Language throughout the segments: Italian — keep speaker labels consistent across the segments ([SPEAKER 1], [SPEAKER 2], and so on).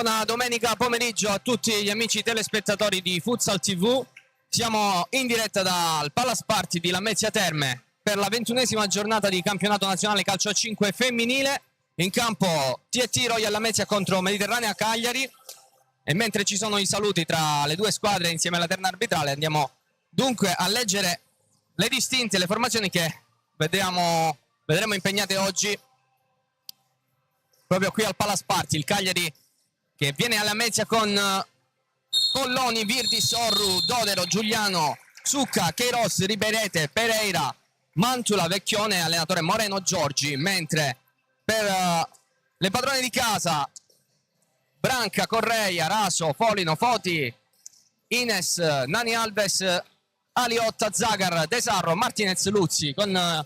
[SPEAKER 1] Buona domenica pomeriggio a tutti gli amici telespettatori di Futsal TV. Siamo in diretta dal Palace Party di Lamezia Terme per la 21esima giornata di campionato nazionale calcio a 5 femminile. In campo TT Royal Lamezia contro Mediterranea Cagliari. E mentre ci sono i saluti tra le due squadre insieme alla terna arbitrale, andiamo dunque a leggere le distinte, le formazioni che vedremo impegnate oggi proprio qui al Palace Party. Il Cagliari che viene alla Lamezia con Polloni, Virdis, Orru, Dodero, Giuliano, Succa, Queiroz, Riberete, Pereira, Mantula, Vecchione, allenatore Moreno Giorgi, mentre per le padrone di casa Branca, Correia, Raso, Folino, Foti, Ines, Nani Alves, Aliotta, Zagar, Desarro, Martinez, Luzzi, con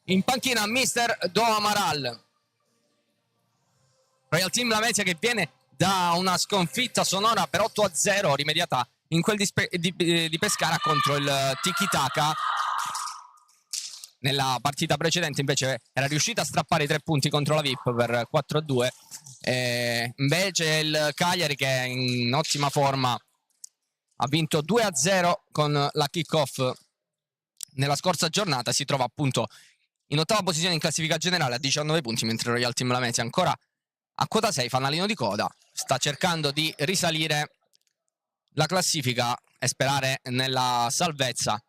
[SPEAKER 1] in panchina Mister Do Amaral. Royal Team Lamezia che viene da una sconfitta sonora per 8-0 rimediata in quel di Pescara contro il Tiki Taka. Nella partita precedente invece era riuscita a strappare i 3 punti contro la VIP per 4-2. Invece il Cagliari, che è in ottima forma, ha vinto 2-0 con la kick-off nella scorsa giornata. Si trova appunto in ottava posizione in classifica generale a 19 punti, mentre Royal Team Lamezia ancora a quota 6, fanalino di coda, sta cercando di risalire la classifica e sperare nella salvezza.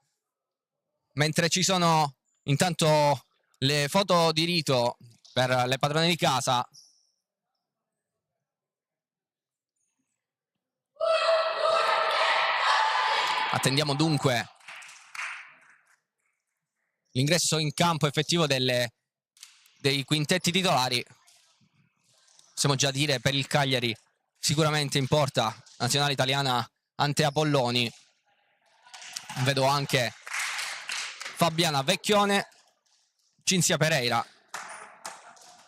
[SPEAKER 1] Mentre ci sono intanto le foto di rito per le padrone di casa. Attendiamo dunque l'ingresso in campo effettivo dei quintetti titolari. Possiamo già dire per il Cagliari sicuramente in porta nazionale italiana Antea Polloni. Vedo anche Fabiana Vecchione, Cinzia Pereira,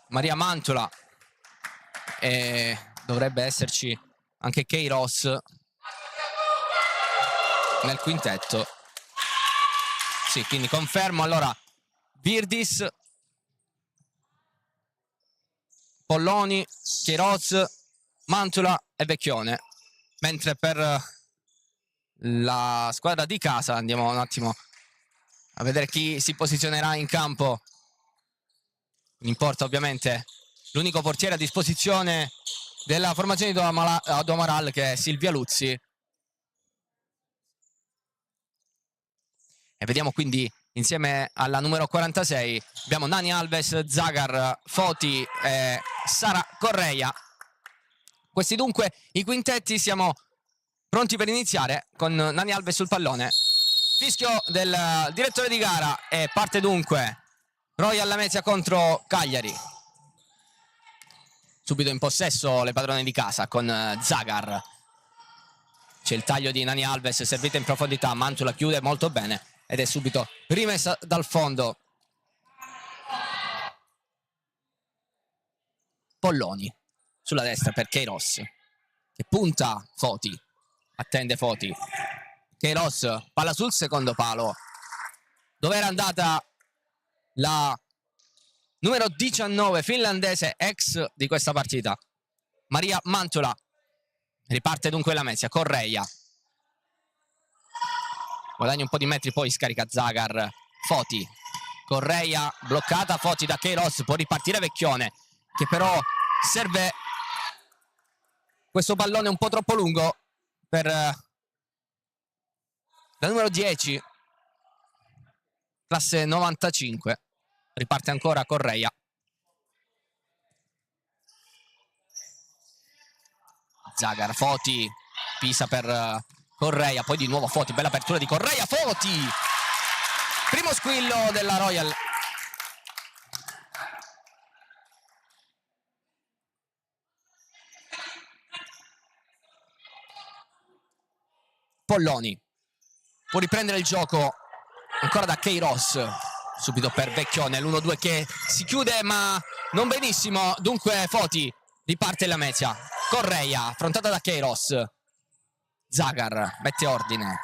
[SPEAKER 1] Maria Mantula e dovrebbe esserci anche Queiroz nel quintetto. Sì, quindi confermo allora Virdis, Polloni, Queiroz, Mantula e Vecchione. Mentre per la squadra di casa andiamo un attimo a vedere chi si posizionerà in campo. In porta ovviamente l'unico portiere a disposizione della formazione di Do Amaral, che è Silvia Luzzi. E vediamo quindi insieme alla numero 46 abbiamo Nani Alves, Zagar, Foti e Sara Correia. Questi dunque i quintetti, siamo pronti per iniziare con Nani Alves sul pallone. Fischio del direttore di gara e parte dunque Royal Lamezia contro Cagliari. Subito in possesso le padrone di casa con Zagar. C'è il taglio di Nani Alves, servita in profondità, Mantula chiude molto bene ed è subito rimessa dal fondo. Polloni sulla destra per Queiroz, che punta Foti, attende Foti. Queiroz, palla sul secondo palo, dove era andata la numero 19 finlandese, ex di questa partita, Maria Mantula. Riparte dunque la Lamezia, Correia guadagna un po' di metri, poi scarica Zagar, Foti, Correia bloccata, Foti da Queiroz, può ripartire Vecchione, che però serve questo pallone un po' troppo lungo per la numero 10, classe 95. Riparte ancora Correia. Zagar, Foti, pisa per Correia, poi di nuovo Foti, bella apertura di Correia, Foti! Primo squillo della Royal. Polloni può riprendere il gioco ancora da Queiroz, subito per Vecchione, l'1-2 che si chiude ma non benissimo, dunque Foti, riparte la Lamezia. Correia affrontata da Queiroz, Zagar mette ordine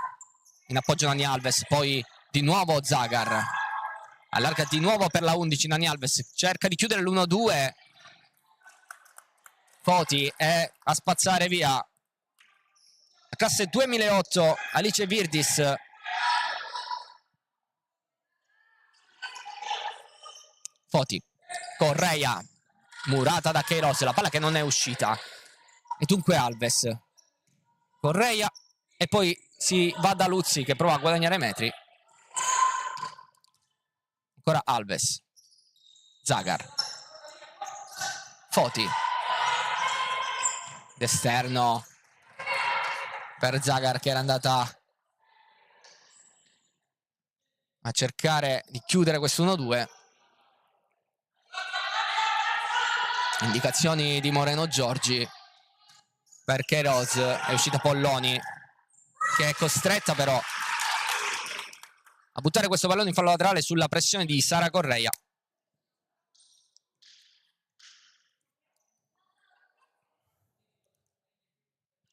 [SPEAKER 1] in appoggio Nani Alves, poi di nuovo Zagar allarga di nuovo per la 11, Nani Alves cerca di chiudere l'1-2, Foti e a spazzare via la classe 2008 Alice Virdis. Foti, Correia, murata da Queiroz, la palla che non è uscita. E dunque Alves, Correia e poi si va da Luzzi che prova a guadagnare metri. Ancora Alves, Zagar, Foti, d'esterno per Zagar che era andata a cercare di chiudere questo 1-2. Indicazioni di Moreno Giorgi per Queiroz, è uscita Polloni che è costretta però a buttare questo pallone in fallo laterale sulla pressione di Sara Correia.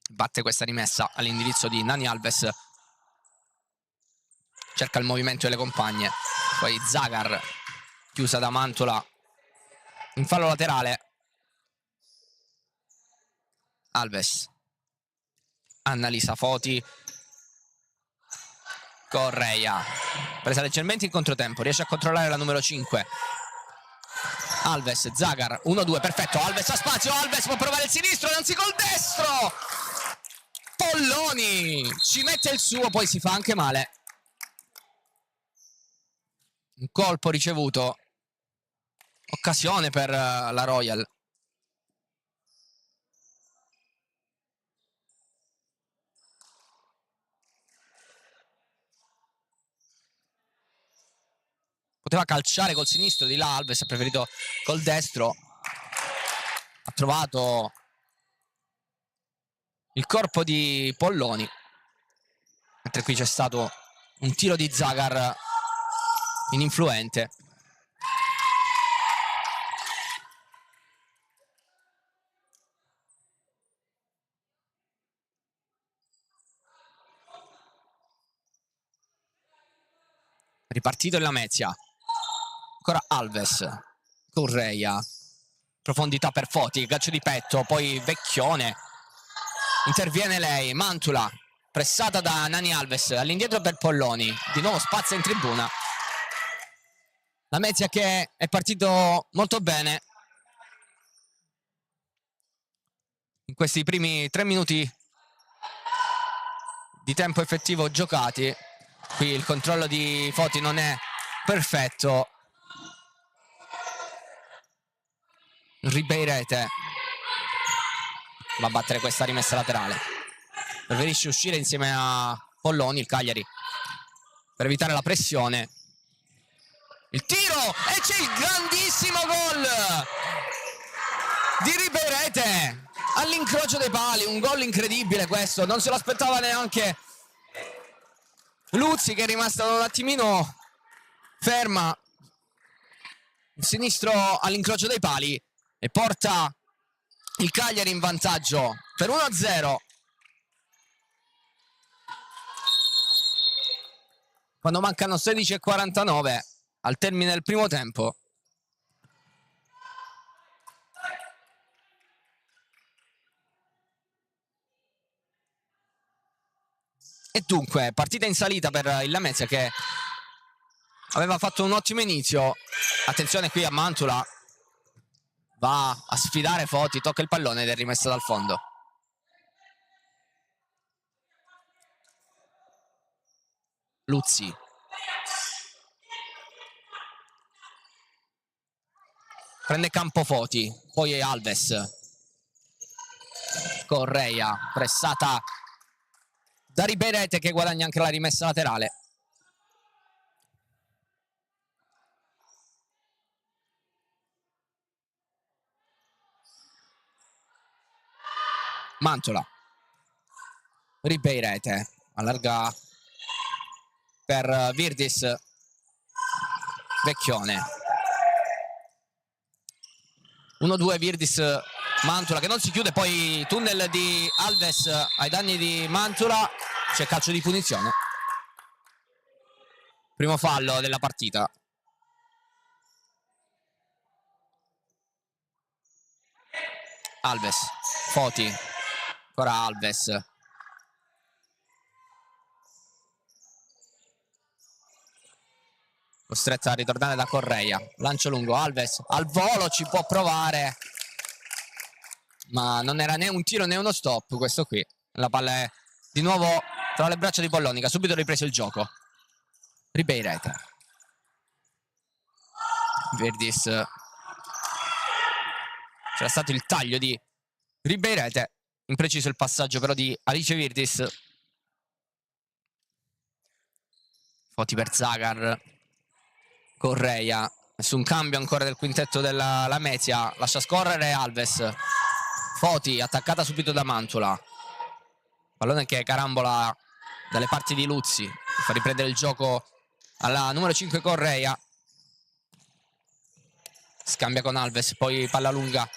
[SPEAKER 1] Batte questa rimessa all'indirizzo di Nani Alves, cerca il movimento delle compagne, poi Zagar chiusa da Mantula in fallo laterale. Alves, Annalisa Foti, Correia, presa leggermente in controtempo, riesce a controllare la numero 5. Alves, Zagar, 1-2, perfetto, Alves ha spazio, Alves può provare il sinistro, anzi col destro! Polloni ci mette il suo, poi si fa anche male. Un colpo ricevuto, occasione per la Royal. Poteva calciare col sinistro, di là Alves ha preferito col destro. Ha trovato il corpo di Polloni, mentre qui c'è stato un tiro di Zagar ininfluente. Ripartito in Lamezia, ancora Alves, Correia, profondità per Foti, calcio di petto, poi Vecchione, interviene lei, Mantula, pressata da Nani Alves, all'indietro per Polloni, di nuovo spazia in tribuna. Lamezia che è partito molto bene in questi primi 3 minuti di tempo effettivo giocati. Qui il controllo di Foti non è perfetto. Ribeirete va a battere questa rimessa laterale, preferisce uscire insieme a Polloni il Cagliari per evitare la pressione. Il tiro e c'è il grandissimo gol di Ribeirete all'incrocio dei pali, un gol incredibile questo, non se lo aspettava neanche Luzzi che è rimasta un attimino ferma, il sinistro all'incrocio dei pali e porta il Cagliari in vantaggio per 1-0 quando mancano 16:49 al termine del primo tempo. E dunque partita in salita per il Lamezia che aveva fatto un ottimo inizio. Attenzione qui a Mantula, va a sfidare Foti, tocca il pallone ed è rimessa dal fondo. Luzzi, prende campo Foti, poi è Alves, Correia, pressata da Ribeirete che guadagna anche la rimessa laterale. Mantula, Ribeirete, allarga per Virdis, Vecchione, 1-2 Virdis, Mantula che non si chiude, poi tunnel di Alves ai danni di Mantula, c'è calcio di punizione, primo fallo della partita. Alves, Foti, ancora Alves. Costretto a ritornare da Correia. Lancio lungo, Alves al volo, ci può provare. Ma non era né un tiro né uno stop questo qui. La palla è di nuovo tra le braccia di Pollonica. Ha subito ripreso il gioco. Ribeirete. Virdis. C'era stato il taglio di Ribeirete. Impreciso il passaggio però di Alice Virdis. Foti per Zagar. Correia. Nessun cambio ancora del quintetto della Lamezia. Lascia scorrere Alves. Foti attaccata subito da Mantula. Pallone che carambola dalle parti di Luzzi. Fa riprendere il gioco alla numero 5 Correia. Scambia con Alves, poi palla lunga.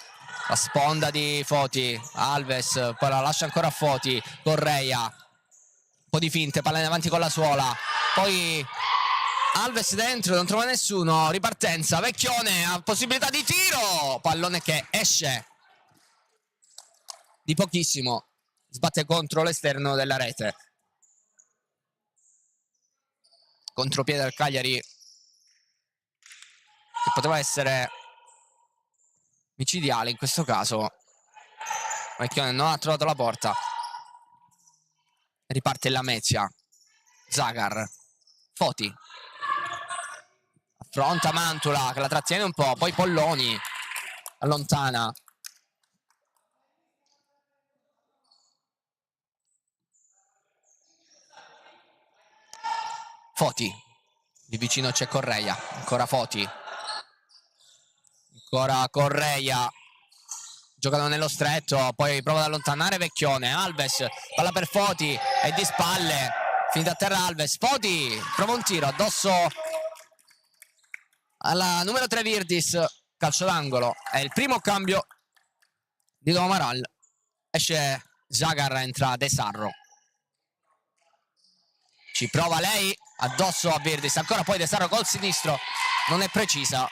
[SPEAKER 1] La sponda di Foti. Alves, poi la lascia ancora a Foti. Correia. Un po' di finte, palla in avanti con la suola. Poi Alves dentro, non trova nessuno. Ripartenza, Vecchione ha possibilità di tiro. Pallone che esce di pochissimo. Sbatte contro l'esterno della rete. Contropiede del Cagliari, che poteva essere micidiale in questo caso. Vecchione non ha trovato la porta. Riparte la Lamezia. Zagar. Foti. Affronta Mantula che la trattiene un po'. Poi Polloni allontana. Foti. Di vicino c'è Correia. Ancora Foti. Ancora Correia. Giocano nello stretto. Poi prova ad allontanare Vecchione. Alves. Palla per Foti. E di spalle. Finita a terra Alves. Foti. Prova un tiro addosso alla numero 3 Virdis. Calcio d'angolo. È il primo cambio di Don Amaral. Esce Zagar, entra De Sarro. Ci prova lei addosso a Virdis. Ancora poi De Sarro col sinistro. Non è precisa.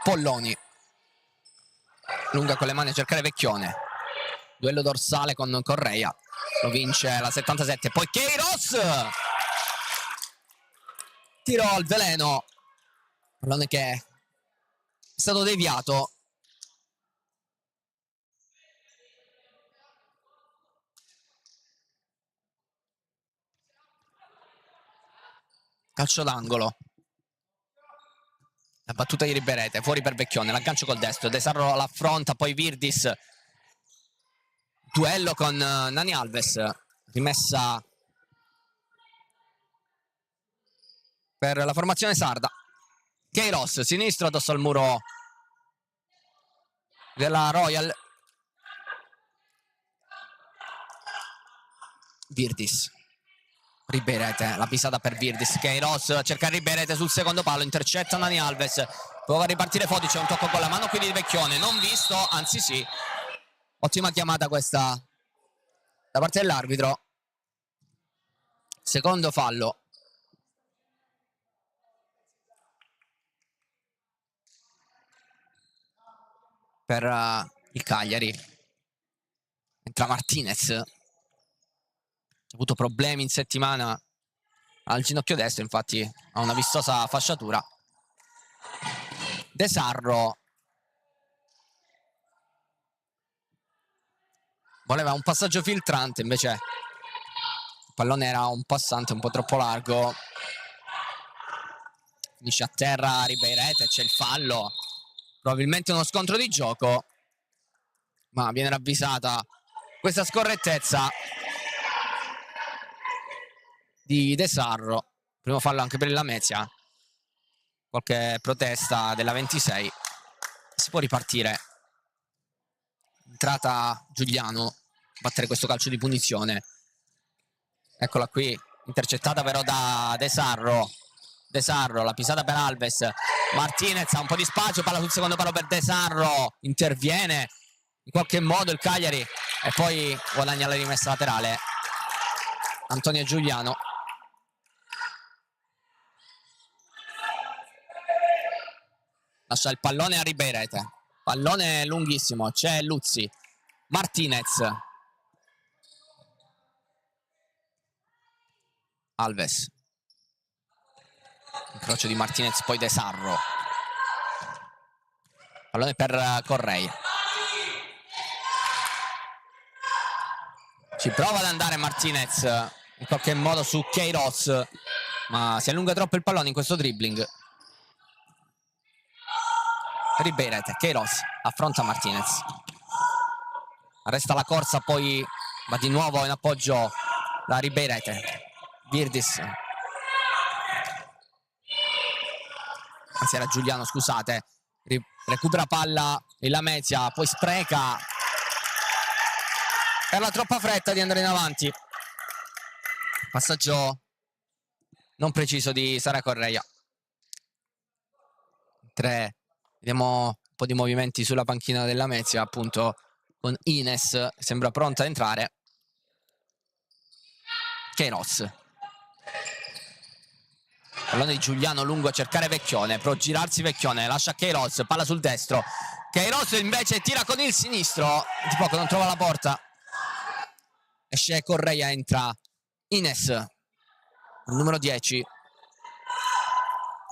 [SPEAKER 1] Polloni. Lunga con le mani a cercare Vecchione. Duello dorsale con Correia. Lo vince la 77. Poi Queiroz. Tiro al veleno. Pallone che è stato deviato. Calcio d'angolo. La battuta di Riberete, fuori per Vecchione, l'aggancio col destro, De Sarro l'affronta, poi Virdis. Duello con Nani Alves, rimessa per la formazione sarda. Queiroz, sinistro addosso al muro della Royal. Virdis. Riberete, la pisata per Virdis. Queiroz cerca Riberete sul secondo palo, intercetta Nani Alves. Prova a ripartire Foti, c'è un tocco con la mano qui di Vecchione, non visto, anzi sì. Ottima chiamata questa da parte dell'arbitro. Secondo fallo. Per il Cagliari. Entra Martinez. Ha avuto problemi in settimana al ginocchio destro, infatti ha una vistosa fasciatura. De Sarro voleva un passaggio filtrante, invece il pallone era un passante un po' troppo largo. Finisce a terra Ribeirete, c'è il fallo, probabilmente uno scontro di gioco, ma viene ravvisata questa scorrettezza di De Sarro. Primo fallo anche per il Lamezia. Qualche protesta della 26. Si può ripartire. Entrata Giuliano, battere questo calcio di punizione. Eccola qui, intercettata però da De Sarro. De Sarro, la pisata per Alves. Martinez ha un po' di spazio, palla sul secondo palo per De Sarro, interviene in qualche modo il Cagliari e poi guadagna la rimessa laterale Antonio Giuliano. Lascia il pallone a Ribeirete, pallone lunghissimo, c'è Luzzi, Martinez, Alves, incrocio di Martinez, poi De Sarro, pallone per Correia, ci prova ad andare Martinez in qualche modo su Queiroz, ma si allunga troppo il pallone in questo dribbling. Ribeirete, Queiroz affronta Martinez, resta la corsa, poi va di nuovo in appoggio da Ribeirete. Virdis, anzi era Giuliano, scusate, recupera palla il Lamezia, poi spreca per la troppa fretta di andare in avanti. Passaggio non preciso di Sara Correia. 3. Vediamo un po' di movimenti sulla panchina del Lamezia, appunto con Ines, sembra pronta ad entrare. Queiroz, pallone di Giuliano lungo a cercare Vecchione, può girarsi Vecchione, lascia Queiroz, palla sul destro, Queiroz invece tira con il sinistro, di poco non trova la porta, esce Correia, entra Ines, il numero 10,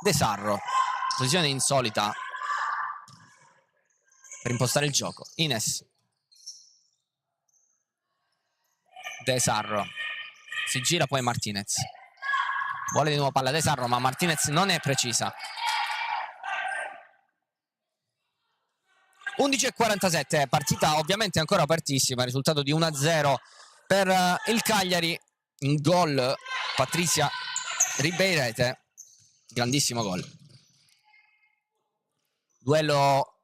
[SPEAKER 1] De Sarro, posizione insolita per impostare il gioco. Ines, De Sarro, si gira poi Martinez, vuole di nuovo palla De Sarro ma Martinez non è precisa. 11:47, partita ovviamente ancora apertissima, risultato di 1-0 per il Cagliari. In gol Patrizia Ribeirete, grandissimo gol, duello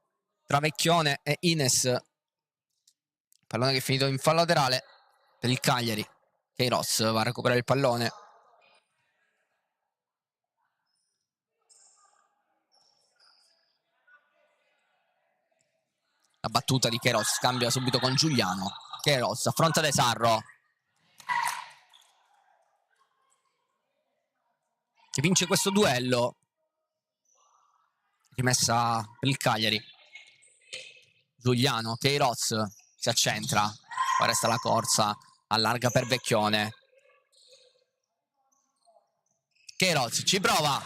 [SPEAKER 1] tra Vecchione e Ines, pallone che è finito in fallo laterale per il Cagliari. Queiroz va a recuperare il pallone, la battuta di Queiroz, cambia subito con Giuliano. Queiroz affronta De Sarro, che vince questo duello, rimessa per il Cagliari. Giuliano, Queiroz si accentra, poi resta la corsa, allarga per Vecchione. Queiroz ci prova,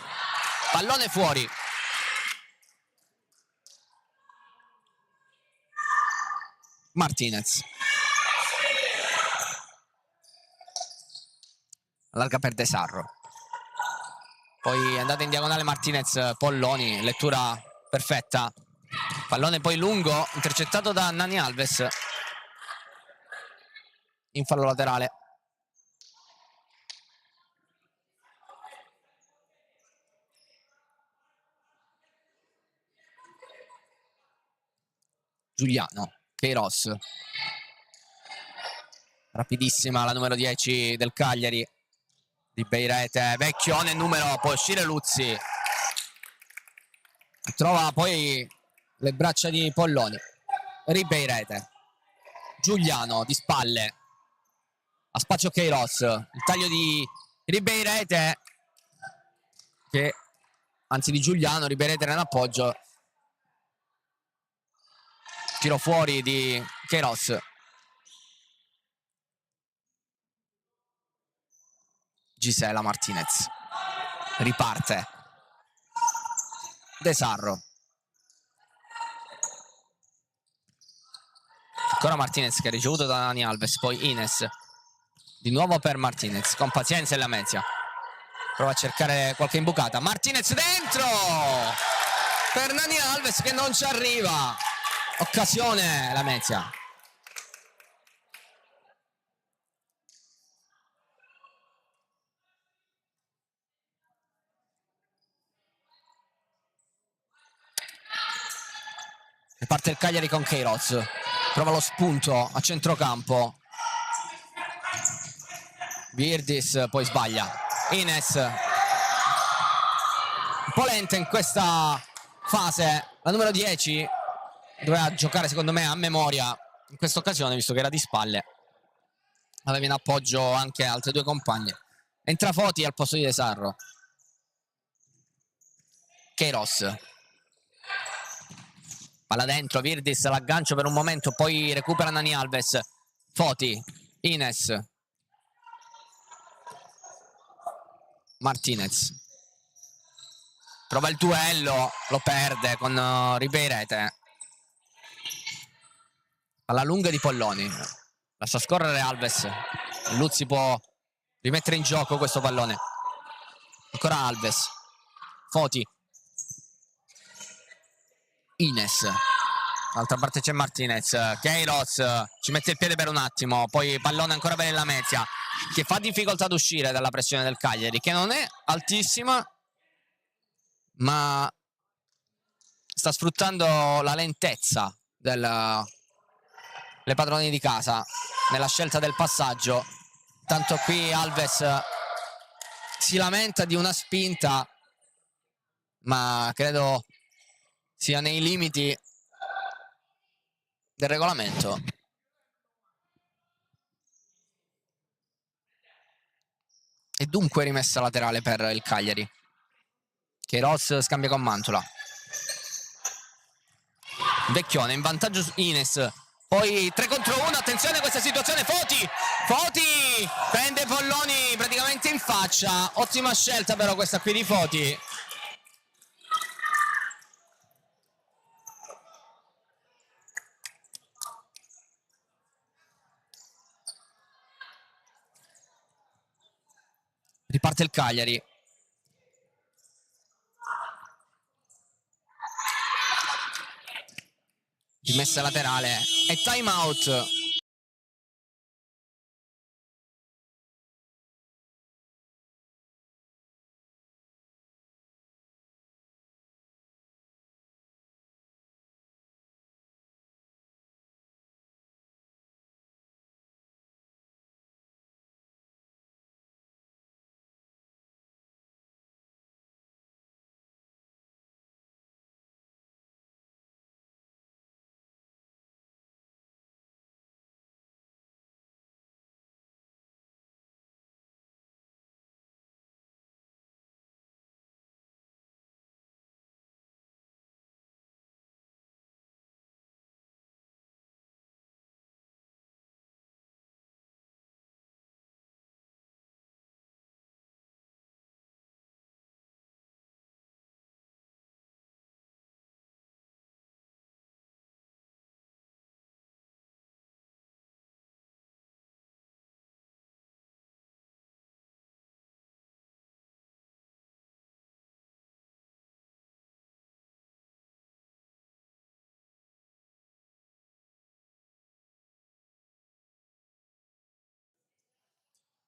[SPEAKER 1] pallone fuori. Martinez, allarga per De Sarro, poi è andata in diagonale Martinez, Polloni, lettura perfetta, pallone poi lungo, intercettato da Nani Alves, in fallo laterale. Giuliano, Queiroz, rapidissima la numero 10 del Cagliari, Ribeirete, Vecchione numero, può uscire Luzzi, trova poi le braccia di Polloni. Ribeirete, Giuliano di spalle, a spazio Queiroz, il taglio di Ribeirete, anzi di Giuliano, Ribeirete era in appoggio, tiro fuori di Queiroz. Gisela Martinez, riparte De Sarro, ancora Martinez che ha ricevuto da Nani Alves, poi Ines, di nuovo per Martinez, con pazienza e Lamezia, prova a cercare qualche imbucata, Martinez dentro per Nani Alves che non ci arriva, occasione Lamezia. Parte il Cagliari con Queiroz, prova lo spunto a centrocampo, Virdis poi sbaglia, Ines, po' lenta in questa fase. La numero 10 doveva giocare secondo me a memoria in questa occasione, visto che era di spalle, aveva in appoggio anche altre due compagne. Entra Foti al posto di De Sarro. Queiroz, palla dentro, Virdis l'aggancio per un momento, poi recupera Nani Alves. Foti, Ines, Martinez trova il duello, lo perde con Ribeirete. Alla lunga di Polloni, lascia scorrere Alves. Luzzi può rimettere in gioco questo pallone. Ancora Alves, Foti, Ines, d'altra parte c'è Martinez. Queiroz ci mette il piede per un attimo, poi pallone ancora per il Lamezia, che fa difficoltà ad uscire dalla pressione del Cagliari, che non è altissima, ma sta sfruttando la lentezza delle padroni di casa nella scelta del passaggio. Tanto qui Alves si lamenta di una spinta, ma credo sia nei limiti del regolamento. E dunque rimessa laterale per il Cagliari. Queiroz scambia con Mantula. Vecchione in vantaggio su Ines. Poi 3 contro 1, attenzione a questa situazione. Foti prende Polloni praticamente in faccia. Ottima scelta però questa qui di Foti. Riparte il Cagliari. Rimessa laterale e time out.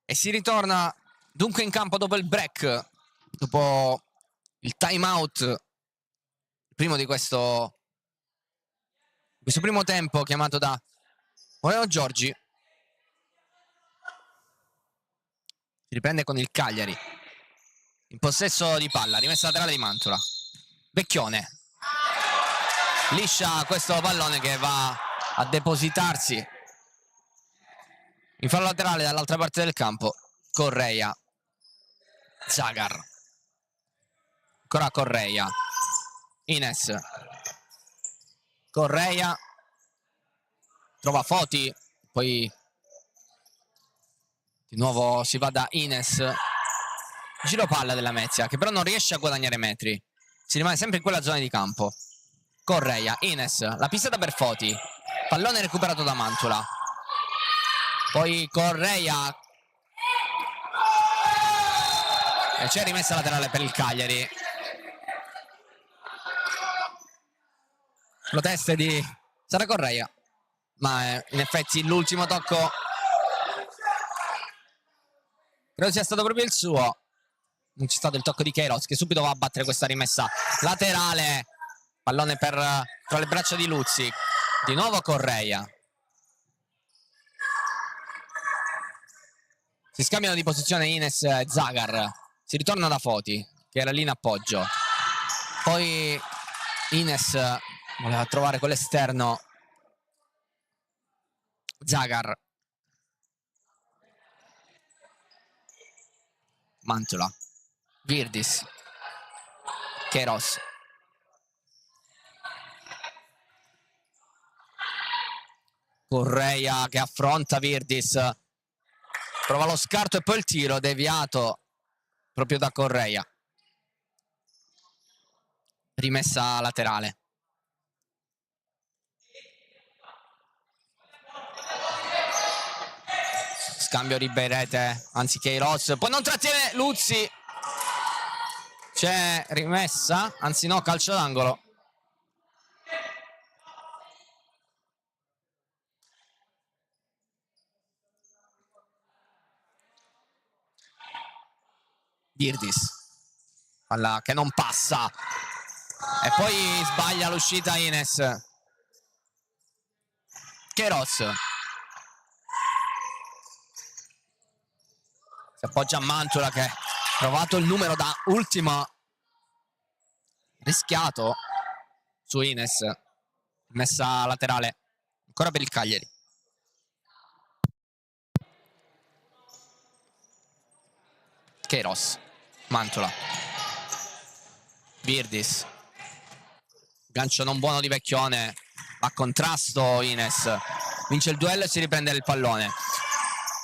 [SPEAKER 1] E si ritorna dunque in campo dopo il break, dopo il time out, primo di questo primo tempo chiamato da Moreno Giorgi. Si riprende con il Cagliari in possesso di palla, rimessa laterale di Mantula. Vecchione liscia questo pallone che va a depositarsi in fallo laterale dall'altra parte del campo. Correia, Zagar, ancora Correia, Ines, Correia, trova Foti, poi di nuovo si va da Ines. Giro palla della Lamezia, che però non riesce a guadagnare metri, si rimane sempre in quella zona di campo. Correia, Ines, la pistata per Foti, pallone recuperato da Mantula, poi Correia e c'è rimessa laterale per il Cagliari. Proteste di Sara Correia, ma in effetti l'ultimo tocco credo sia stato proprio il suo. Non c'è stato il tocco di Queiroz, che subito va a battere questa rimessa laterale. Pallone tra le braccia di Luzzi. Di nuovo Correia. Si scambiano di posizione Ines e Zagar. Si ritorna da Foti, che era lì in appoggio. Poi Ines voleva trovare quell'esterno. Zagar. Mantula. Virdis. Queiroz. Correia che affronta Virdis. Prova lo scarto e poi il tiro deviato proprio da Correia. Rimessa laterale. Scambio Ribeirete, anzi Queiroz. Poi non trattiene Luzzi. C'è rimessa, anzi no, calcio d'angolo. Virdis. Palla che non passa. E poi sbaglia l'uscita Ines. Queiroz. Si appoggia a Mantula che ha provato il numero da ultima. Rischiato su Ines. Messa laterale. Ancora per il Cagliari. Queiroz. Mantula. Virdis. Gancio non buono di Vecchione. A contrasto Ines. Vince il duello e si riprende il pallone.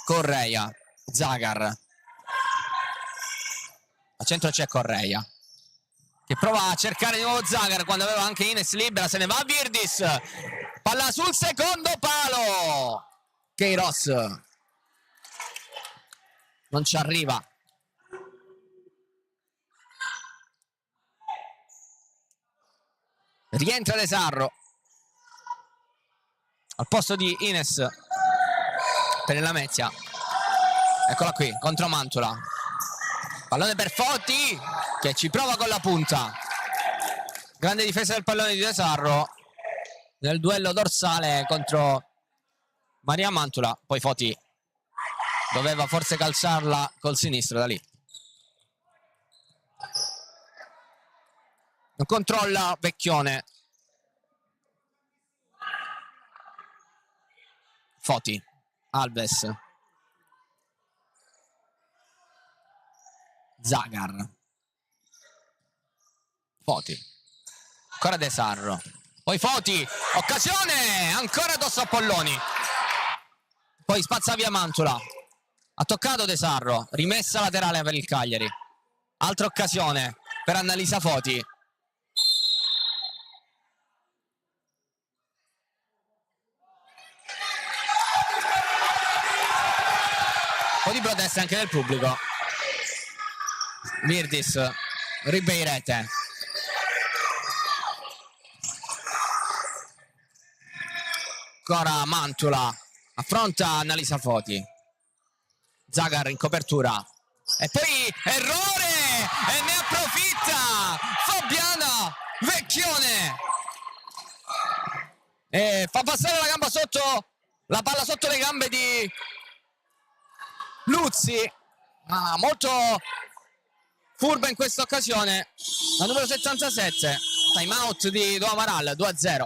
[SPEAKER 1] Correia. Zagar. A centro c'è Correia che prova a cercare di nuovo Zagar quando aveva anche Ines libera. Se ne va Virdis. Palla sul secondo palo. Queiroz non ci arriva. Rientra De Sarro al posto di Ines per la Lamezia. Eccola qui contro Mantula. Pallone per Foti che ci prova con la punta. Grande difesa del pallone di De Sarro nel duello dorsale contro Maria Mantula. Poi Foti doveva forse calciarla col sinistro da lì. Non controlla Vecchione. Foti. Alves. Zagar. Foti. Ancora De Sarro. Poi Foti. Occasione. Ancora addosso a Polloni. Poi spazza via Mantula. Ha toccato De Sarro. Rimessa laterale per il Cagliari. Altra occasione per Annalisa Foti. Un po' di proteste anche del pubblico. Virdis. Ribeirete. Ancora Mantula. Affronta Annalisa Foti. Zagar in copertura. E poi errore! E ne approfitta Fabiana Vecchione. E fa passare la gamba sotto. La palla sotto le gambe di Luzzi. Molto furba in questa occasione. La numero 77. Time out di Do Amaral. 2-0.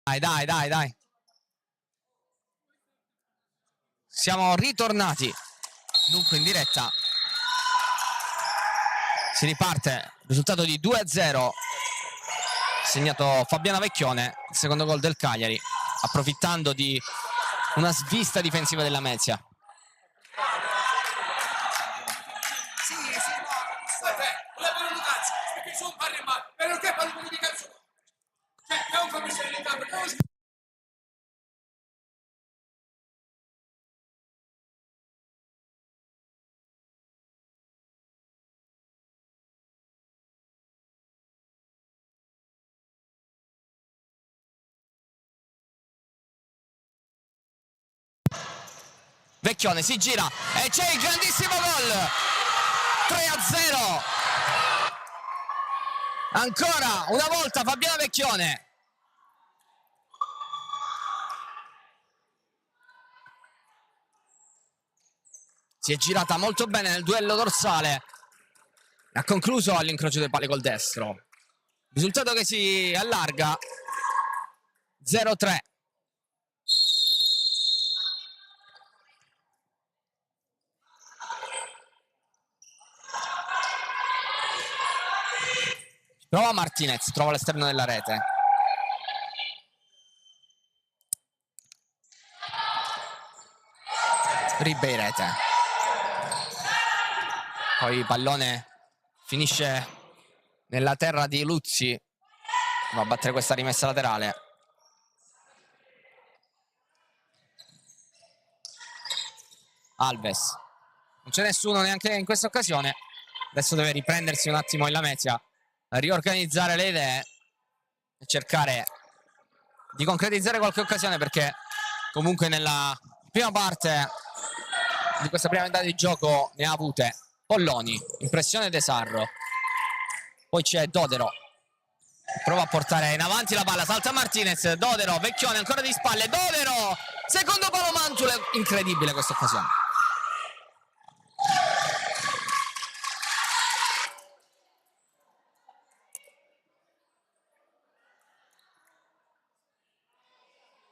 [SPEAKER 1] Dai. Siamo ritornati. Dunque in diretta. Si riparte. Risultato di 2-0. Segnato Fabiana Vecchione. Il secondo gol del Cagliari. Approfittando di una svista difensiva della Mezia. Vecchione si gira e c'è il grandissimo gol. 3-0. Ancora una volta Fabiana Vecchione. Si è girata molto bene nel duello dorsale. Ha concluso all'incrocio dei pali col destro. Risultato che si allarga. 0-3. Prova Martinez, trova all'esterno della rete. Ribeirete. Poi il pallone finisce nella terra di Luzzi. Va a battere questa rimessa laterale. Alves. Non c'è nessuno neanche in questa occasione. Adesso deve riprendersi un attimo in Lamezia, riorganizzare le idee e cercare di concretizzare qualche occasione, perché comunque nella prima parte di questa prima metà di gioco ne ha avute. Polloni, impressione De Sarro, poi c'è Dodero, prova a portare in avanti la palla, salta Martinez, Dodero, Vecchione ancora di spalle, Dodero, secondo palo Mantula, incredibile questa occasione.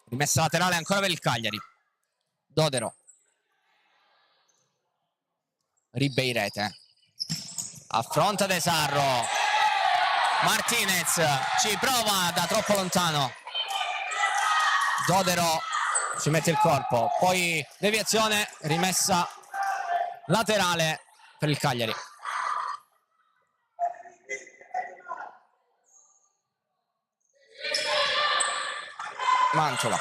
[SPEAKER 1] Rimessa laterale ancora per il Cagliari. Dodero. Ribeirete. Affronta De Sarro. Martinez ci prova da troppo lontano. Dodero ci mette il corpo. Poi deviazione, rimessa laterale per il Cagliari. Mantula.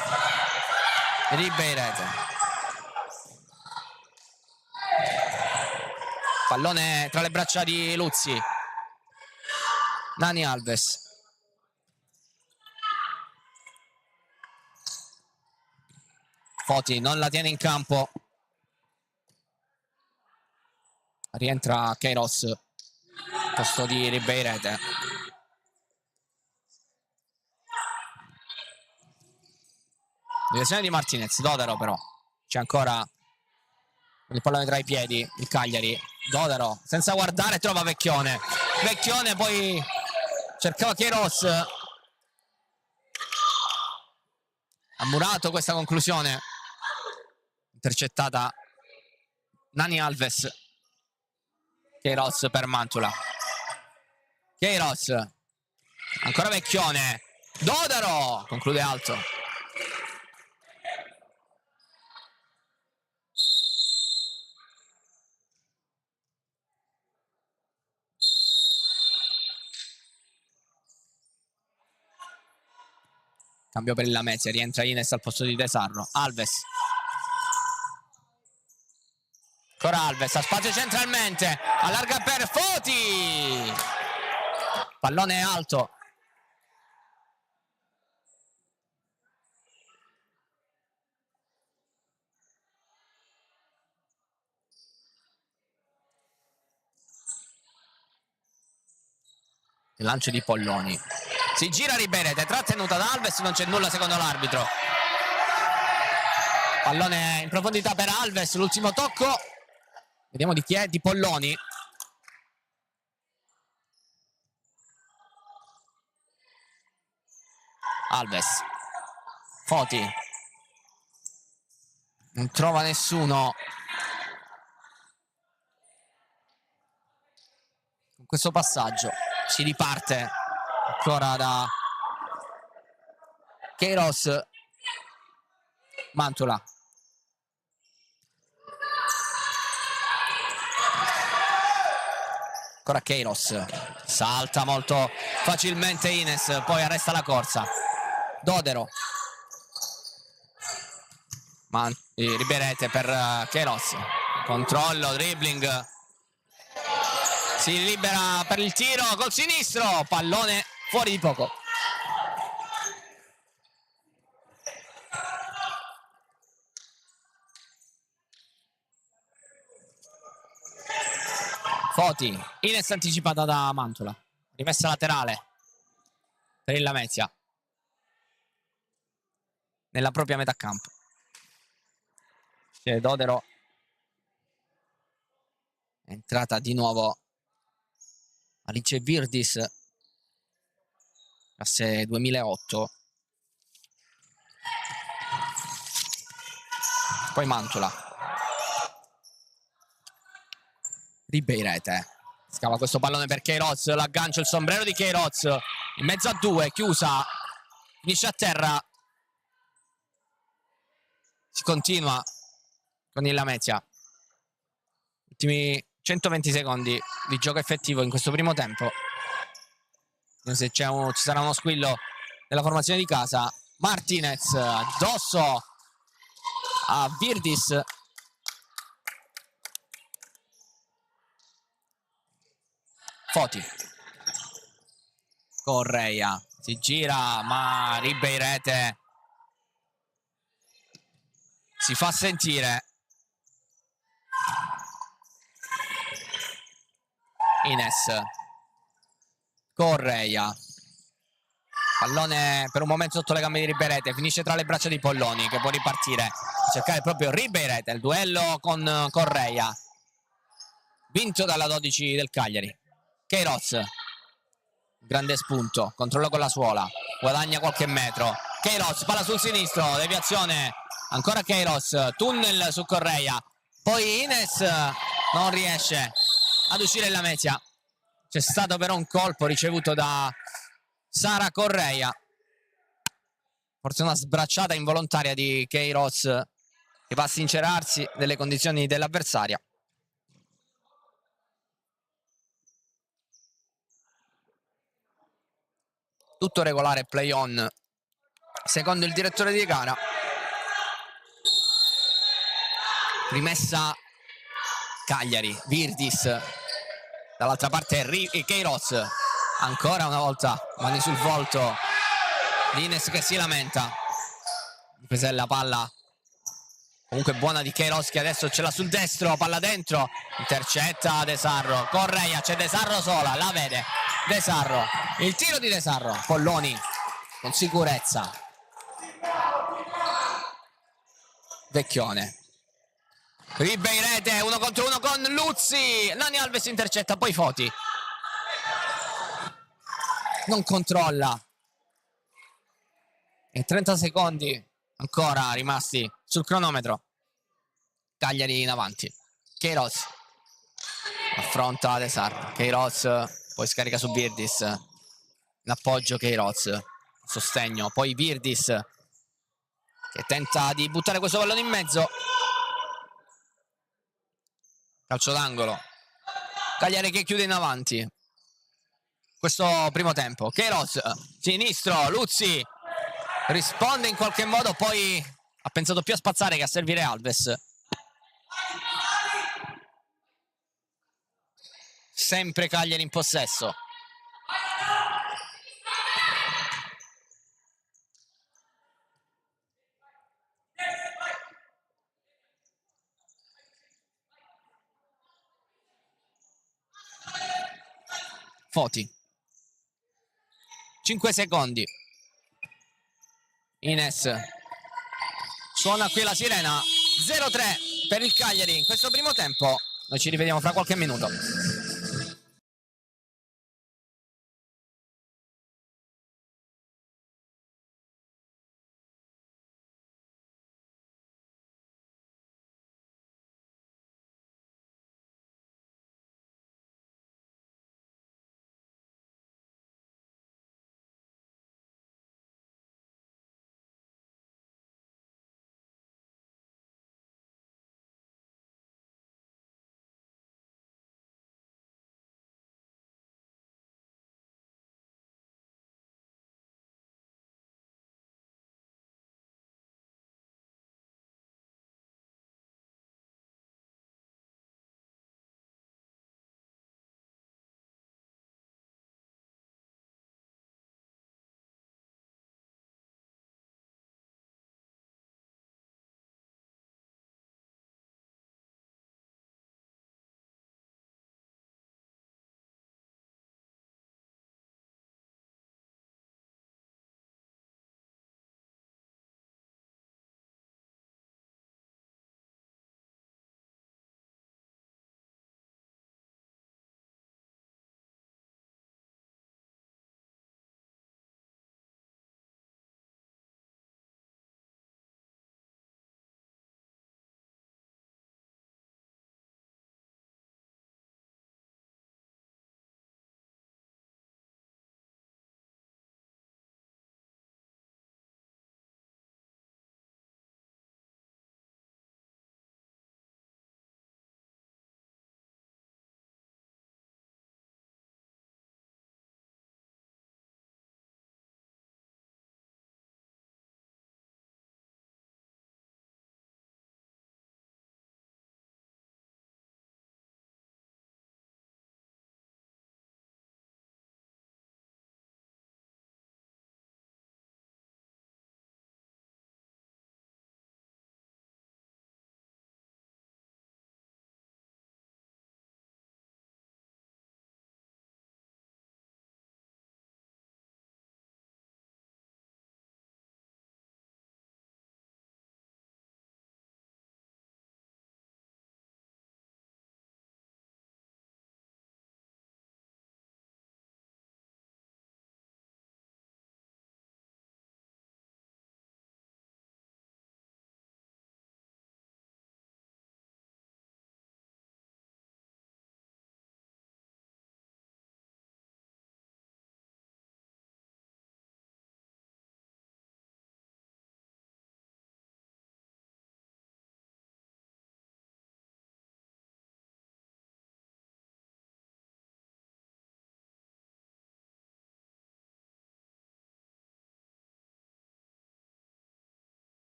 [SPEAKER 1] Ribeirete. Pallone tra le braccia di Luzzi. Nani Alves. Foti non la tiene in campo. Rientra Queiroz al posto di Ribeirete. Direzione di Martinez. Dodero però. C'è ancora il pallone tra i piedi. Il Cagliari. Dodero senza guardare trova Vecchione. Vecchione poi cercava Queiroz. Ha murato questa conclusione. Intercettata Nani Alves. Queiroz per Mantula. Queiroz. Ancora Vecchione. Dodero conclude alto. Cambio per il Lamezia, rientra Ines al posto di De Sarro. Alves. Ancora Alves, a spazio centralmente, allarga per Foti. Pallone alto. Il lancio di Polloni. Si gira Ribeirete, trattenuta da Alves, non c'è nulla secondo l'arbitro. Pallone in profondità per Alves, l'ultimo tocco. Vediamo di chi è, di Polloni. Alves. Foti non trova nessuno. Con questo passaggio si riparte ancora da Queiroz. Mantula. Ancora Queiroz. Salta molto facilmente Ines, poi arresta la corsa. Dodero. Riberete per Queiroz. Controllo, dribbling. Si libera per il tiro col sinistro. Pallone fuori di poco. Foti. Ines anticipata da Mantula. Rimessa laterale per il Lamezia. Nella propria metà campo. C'è Dodero. È entrata di nuovo Alice Virdis, classe 2008. Poi Mantula. Ribeirete. Scava questo pallone per Queiroz. L'aggancio, il sombrero di Queiroz. In mezzo a due, chiusa. Finisce a terra. Si continua con il Lamezia. Ultimi 120 secondi di gioco effettivo in questo primo tempo. Se ci sarà uno squillo della formazione di casa. Martinez addosso a Virdis. Foti. Correia si gira, ma Ribeirete si fa sentire. Ines. Correia. Pallone per un momento sotto le gambe di Ribeirete, finisce tra le braccia di Polloni che può ripartire, cercare proprio Ribeirete, il duello con Correia, vinto dalla 12 del Cagliari. Queiroz, grande spunto, controllo con la suola, guadagna qualche metro. Queiroz, palla sul sinistro, deviazione, ancora Queiroz, tunnel su Correia, poi Ines non riesce ad uscire in Lamezia. C'è stato però un colpo ricevuto da Sara Correia, forse una sbracciata involontaria di Queiroz che va a sincerarsi delle condizioni dell'avversaria. Tutto regolare, play on secondo il direttore di gara. Rimessa Cagliari, Virdis, dall'altra parte Queiroz, ancora una volta mani sul volto, Ines che si lamenta. Questa è la palla comunque buona di Queiroz che adesso ce l'ha sul destro, palla dentro, intercetta De Sarro, Correia, c'è De Sarro sola, la vede De Sarro, il tiro di De Sarro, Polloni con sicurezza, Vecchione, Ribeirete 1 contro 1 con Luzzi, Nani Alves intercetta, poi Foti non controlla e 30 secondi ancora rimasti sul cronometro. Cagliari in avanti. Queiroz affronta De Sarro, Queiroz poi scarica su Virdis, in appoggio Queiroz, sostegno, poi Virdis che tenta di buttare questo pallone in mezzo, calcio d'angolo, Cagliari che chiude in avanti questo primo tempo. Queiroz, sinistro, Luzzi risponde in qualche modo, poi ha pensato più a spazzare che a servire Alves. Sempre Cagliari in possesso. Foti. 5 secondi. Ines. Suona qui la sirena. 0-3 per il Cagliari in questo primo tempo. Noi ci rivediamo fra qualche minuto.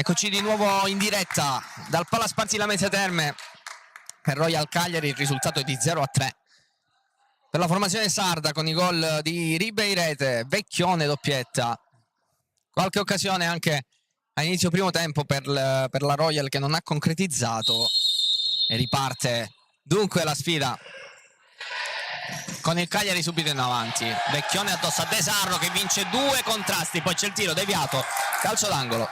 [SPEAKER 1] Eccoci di nuovo in diretta dal Palasparti Lamezia Terme per Royal Cagliari. Il risultato è di 0-3 per la formazione sarda, con i gol di Ribeirete, Vecchione doppietta, qualche occasione anche a inizio primo tempo per la Royal che non ha concretizzato, e riparte dunque la sfida con il Cagliari subito in avanti. Vecchione addosso a De Sarro che vince 2 contrasti, poi c'è il tiro deviato, calcio d'angolo.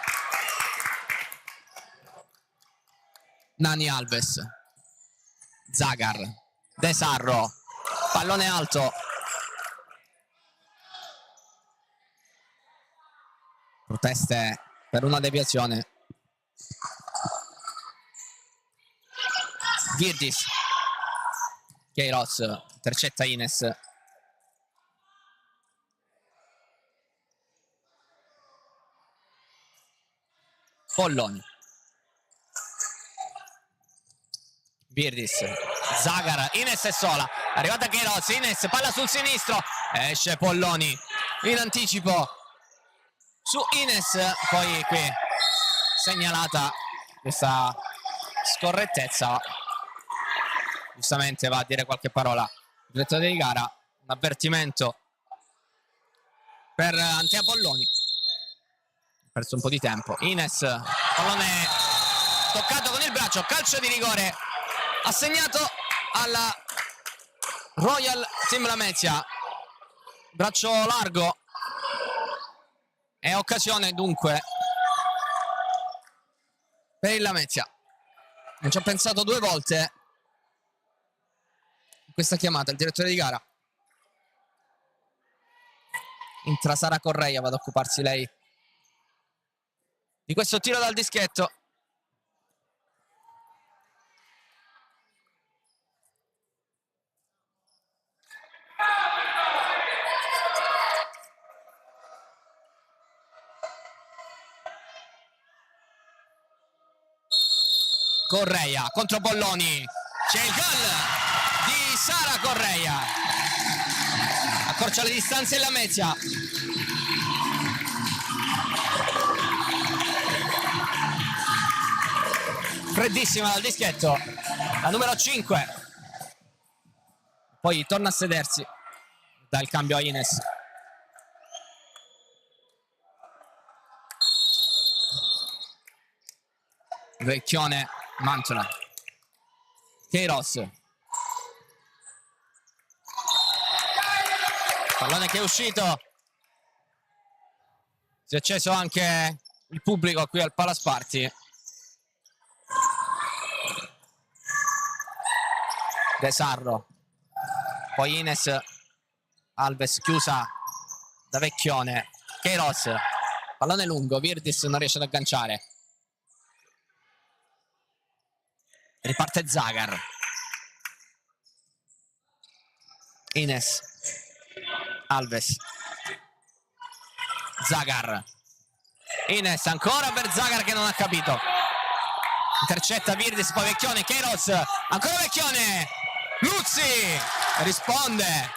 [SPEAKER 1] Nani Alves, Zagar, De Sarro, pallone alto, proteste per una deviazione. Virdis, Queiroz, intercetta Ines, Polloni, Virdis, Zagar, Ines è sola, arrivata Queiroz, Ines, palla sul sinistro, esce Polloni in anticipo su Ines, poi qui segnalata questa scorrettezza, giustamente va a dire qualche parola il direttore di gara, un avvertimento per Antea Polloni, ha perso un po' di tempo. Ines, pallone toccato con il braccio, calcio di rigore assegnato alla Royal Team Lamezia, braccio largo e occasione dunque per il Lamezia. Non ci ha pensato 2 volte in questa chiamata il direttore di gara. Entra Sara Correia, va ad occuparsi lei di questo tiro dal dischetto. Correia contro Polloni, c'è il gol di Sara Correia, accorcia le distanze in Lamezia. Freddissima dal dischetto la numero 5, poi torna a sedersi, dà il cambio a Ines. Vecchione, Mantula, Queiroz, pallone che è uscito, si è acceso anche il pubblico qui al Palasparti. De Sarro, poi Ines, Alves chiusa da Vecchione, Queiroz, pallone lungo, Virdis non riesce ad agganciare, riparte Zagar, Ines, Alves, Zagar, Ines ancora per Zagar che non ha capito, intercetta Virdis, poi Vecchione, Queiroz, ancora Vecchione, Luzzi risponde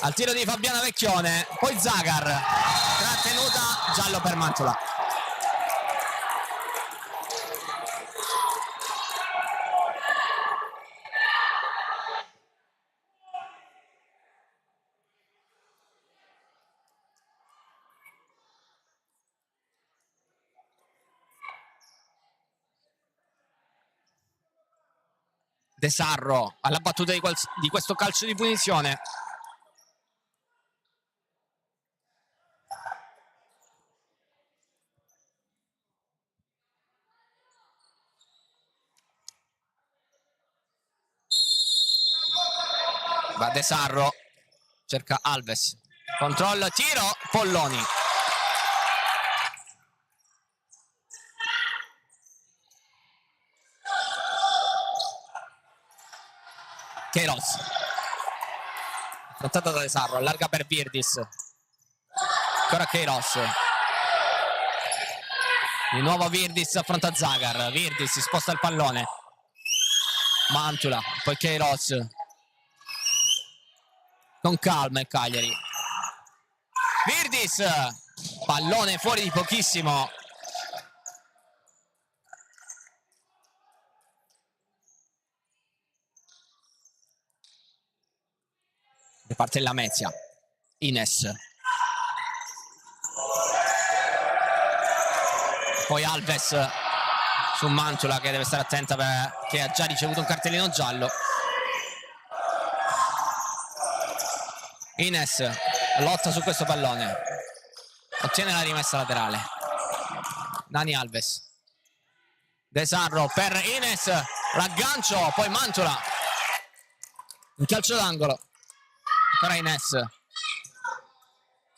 [SPEAKER 1] al tiro di Fabiana Vecchione, poi Zagar, trattenuta, giallo per Mantula. De Sarro alla battuta di questo calcio di punizione. Va De Sarro, cerca Alves, controllo, tiro, Polloni. Queiroz, affrontata da De Sarro, allarga per Virdis, ancora Queiroz, di nuovo Virdis affronta Zagar, Virdis sposta il pallone, Mantula, poi Queiroz, con calma il Cagliari, Virdis, pallone fuori di pochissimo, Riparte il Lamezia. Ines. Poi Alves su Mantula, che deve stare attenta perché ha già ricevuto un cartellino giallo. Ines lotta su questo pallone, ottiene la rimessa laterale. Dani Alves. De Sarro per Ines, l'aggancio, poi Mantula, un calcio d'angolo. Ancora Ines,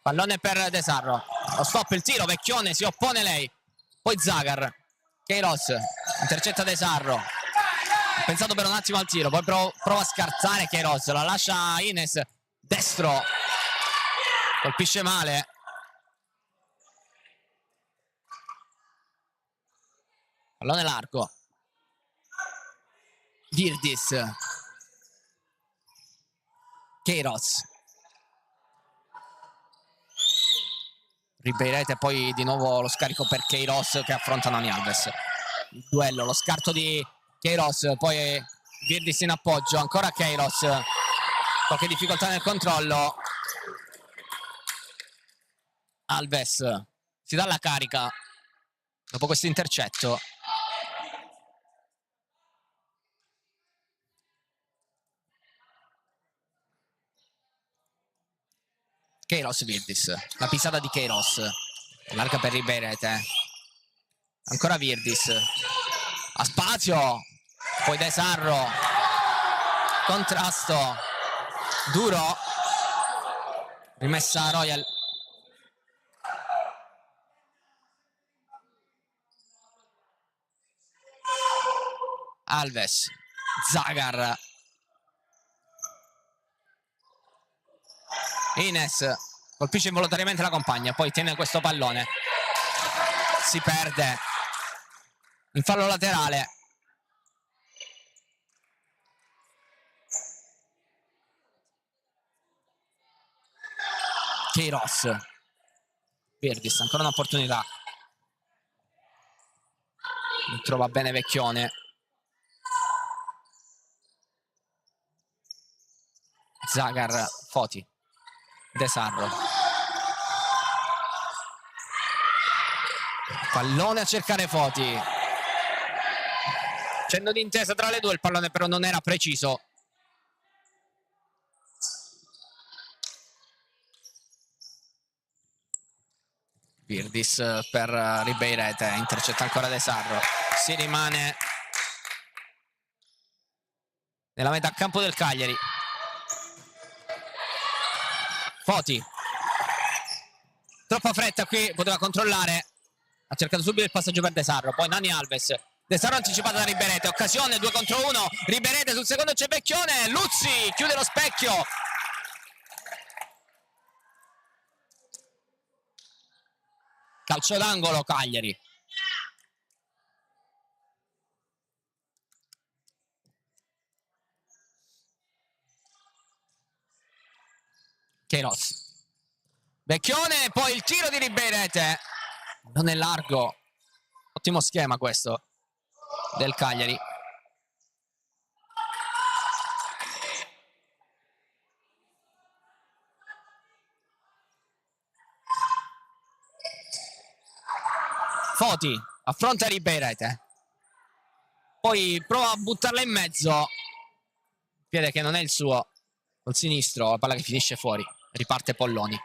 [SPEAKER 1] pallone per De Sarro, lo stop, il tiro, Vecchione si oppone lei, poi Zagar. Queiroz intercetta De Sarro, ha pensato per un attimo al tiro, poi prova a scartare Queiroz, la lascia Ines, destro, colpisce male. Pallone largo. Virdis. Queiroz. Ribeirete, poi di nuovo lo scarico per Queiroz che affronta Dani Alves. Il duello, lo scarto di Queiroz, poi Virdis in appoggio, ancora Queiroz. Qualche difficoltà nel controllo. Alves si dà la carica dopo questo intercetto. Queiroz, Virdis, la pisata di Queiroz, larga per Ribeirete, ancora Virdis, a spazio, poi De Sarro, contrasto duro, rimessa Royal. Alves, Zagar, Ines colpisce involontariamente la compagna, poi tiene questo pallone, si perde in fallo laterale. Queiroz, Virdis, ancora un'opportunità, non trova bene Vecchione. Zagar, Foti, De Sarro, pallone a cercare Foti, cenno d'intesa tra le due, il pallone però non era preciso. Virdis per Ribeirete, intercetta ancora De Sarro, si rimane nella metà campo del Cagliari. Foti, troppa fretta qui, poteva controllare, ha cercato subito il passaggio per De Sarro, poi Dani Alves, De Sarro anticipato da Ribeirete, occasione 2 contro 1, Ribeirete sul secondo c'è Vecchione, Luzzi chiude lo specchio. Calcio d'angolo Cagliari. Queiroz, Vecchione, poi il tiro di Ribeirete, non è largo, ottimo schema questo del Cagliari. Foti affronta Ribeirete, poi prova a buttarla in mezzo, piede che non è il suo, col sinistro, la palla che finisce fuori, riparte Polloni.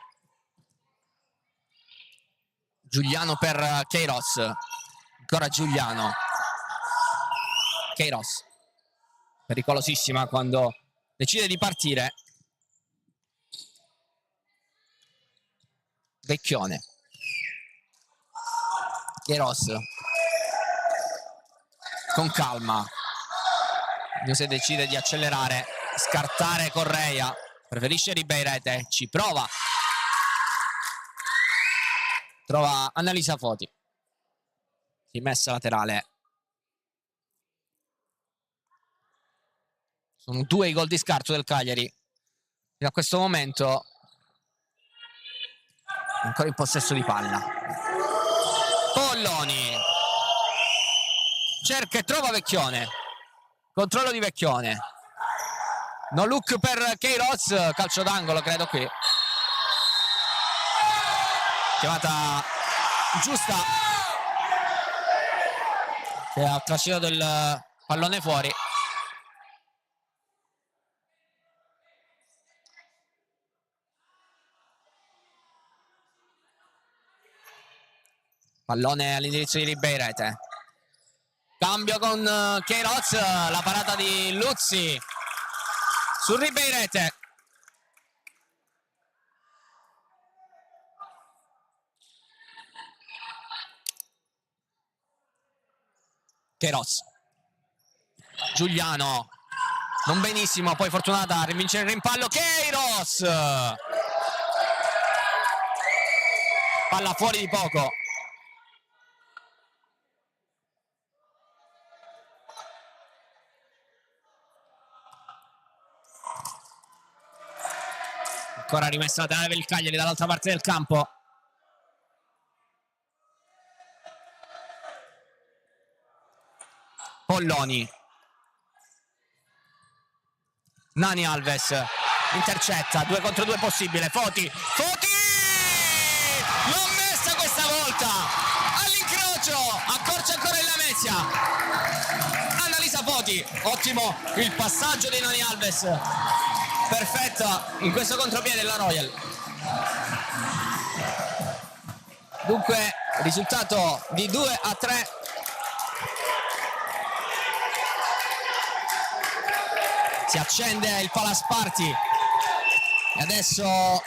[SPEAKER 1] Giuliano per Queiroz, ancora Giuliano, Queiroz, pericolosissima quando decide di partire. Vecchione, Queiroz, con calma, se decide di accelerare, scartare Correia, preferisce Ribeirete, ci prova, trova Annalisa Foti, rimessa laterale. Sono 2 i gol di scarto del Cagliari fino a questo momento, ancora in possesso di palla. Polloni cerca e trova Vecchione, controllo di Vecchione, No look per Queiroz, calcio d'angolo credo qui. Chiamata giusta, che ha trascinato il pallone fuori. Pallone all'indirizzo di Ribeirete. Cambio con Queiroz, la parata di Luzzi su Ribeirete. Queiroz. Giuliano. Non benissimo, poi fortunata a rivincere il rimpallo. Queiroz. Palla fuori di poco. Ancora rimessa laterale per il Cagliari dall'altra parte del campo. Polloni. Nani Alves intercetta, 2 contro 2 possibile. Foti. L'ho messa questa volta all'incrocio, accorcia ancora il Lamezia. Annalisa Foti, ottimo il passaggio di Nani Alves, perfetta in questo contropiede la Royal. Dunque risultato di 2-3. Si accende il Palasparti e adesso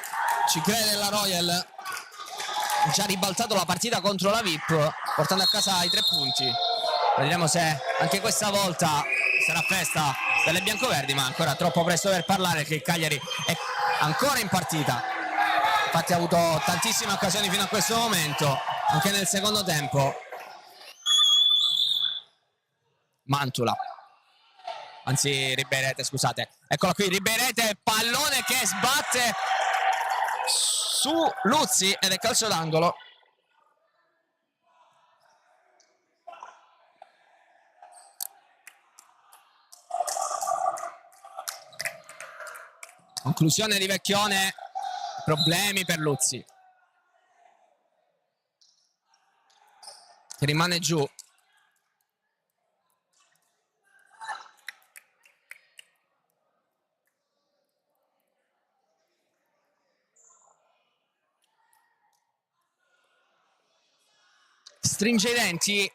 [SPEAKER 1] ci crede la Royal. Ha già ribaltato la partita contro la VIP, portando a casa i 3 punti. Vedremo se anche questa volta sarà festa delle biancoverdi, ma ancora troppo presto per parlare, che il Cagliari è ancora in partita. Infatti ha avuto tantissime occasioni fino a questo momento, anche nel secondo tempo. Mantula. Anzi Ribeirete, scusate, eccola qui Ribeirete, pallone che sbatte su Luzzi ed è calcio d'angolo. Conclusione di Vecchione, problemi per Luzzi che rimane giù. Stringe i denti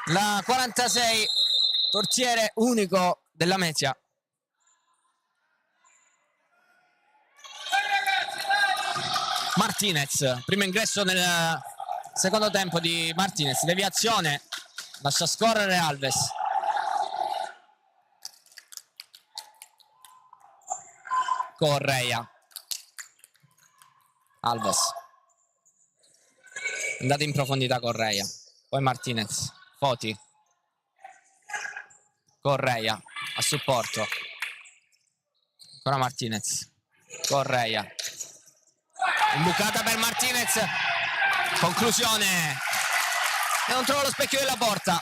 [SPEAKER 1] la 46, portiere unico della Lamezia. Martinez, primo ingresso nel secondo tempo di Martinez, deviazione, lascia scorrere Alves. Correia. Alves. Andate in profondità Correia, poi Martinez, Foti, Correia a supporto, ancora Martinez, Correia, imbucata per Martinez, conclusione e non trova lo specchio della porta.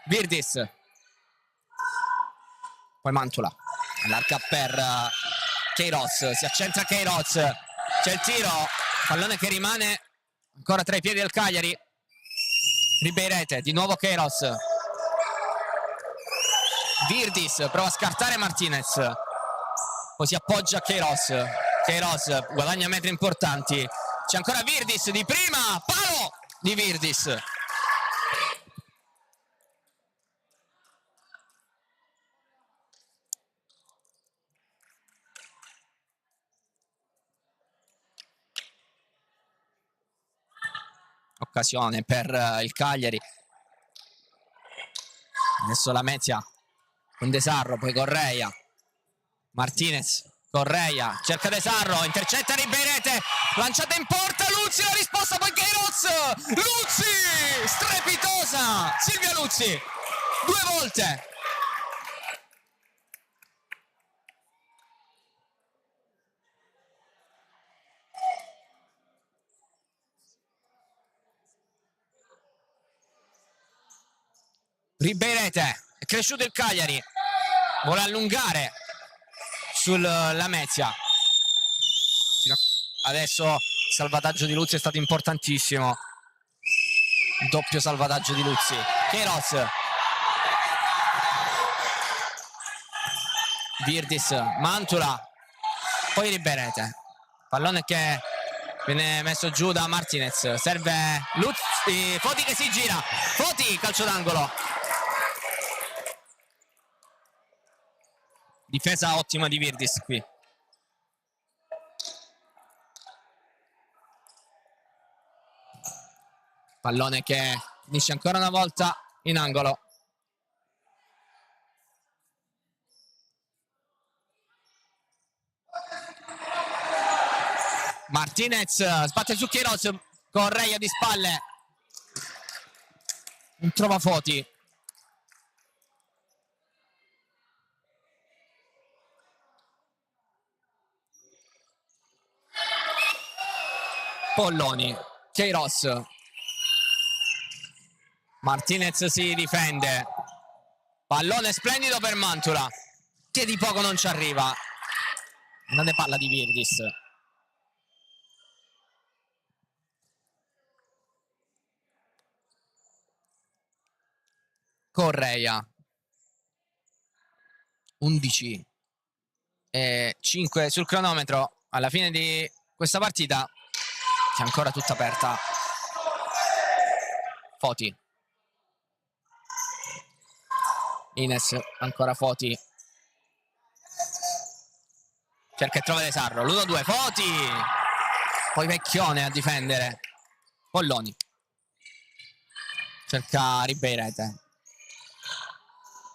[SPEAKER 1] Virdis, poi Mantula, allarga per Queiroz, si accentra Queiroz, c'è il tiro, pallone che rimane ancora tra i piedi del Cagliari. Ribeirete, di nuovo Queiroz, Virdis prova a scartare Martinez, poi si appoggia a Queiroz, Queiroz guadagna metri importanti, c'è ancora Virdis di prima, palo di Virdis. Occasione per il Cagliari. Adesso la Lamezia con De Sarro, poi Correia, Martinez, Correia, cerca De Sarro, intercetta Ribeirete, lanciata in porta, Luzzi, la risposta, poi Queiroz, Luzzi, strepitosa, Silvia Luzzi, 2 volte. Ribeirete, è cresciuto il Cagliari, vuole allungare sulla Lamezia. Adesso il salvataggio di Luzzi è stato importantissimo, doppio salvataggio di Luzzi. Queiroz, Virdis, Mantula, poi Ribeirete, pallone che viene messo giù da Martinez, serve Luzzi, Foti che si gira, Foti, calcio d'angolo. Difesa ottima di Virdis qui. Pallone che finisce ancora una volta in angolo. Martinez sbatte su Queiroz, Correia di spalle, non trova Foti. Polloni, Queiroz, Martinez si difende, pallone splendido per Mantula che di poco non ci arriva. Grande palla di Virdis. Correia, 11 e 5 sul cronometro alla fine di questa partita, che è ancora tutta aperta. Foti, Ines, ancora Foti, cerca e trova De Sarro, l'1-2, Foti, poi Vecchione a difendere, Polloni, cerca Ribeirete,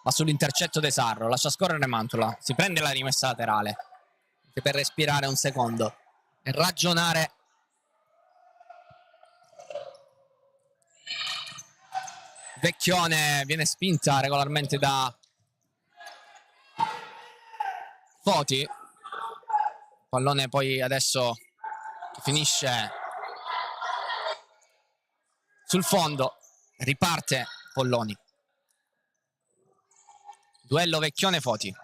[SPEAKER 1] va sull'intercetto De Sarro, lascia scorrere Mantula, si prende la rimessa laterale per respirare un secondo e ragionare. Vecchione viene spinta regolarmente da Foti, pallone poi adesso finisce sul fondo, riparte Polloni. Duello Vecchione-Foti.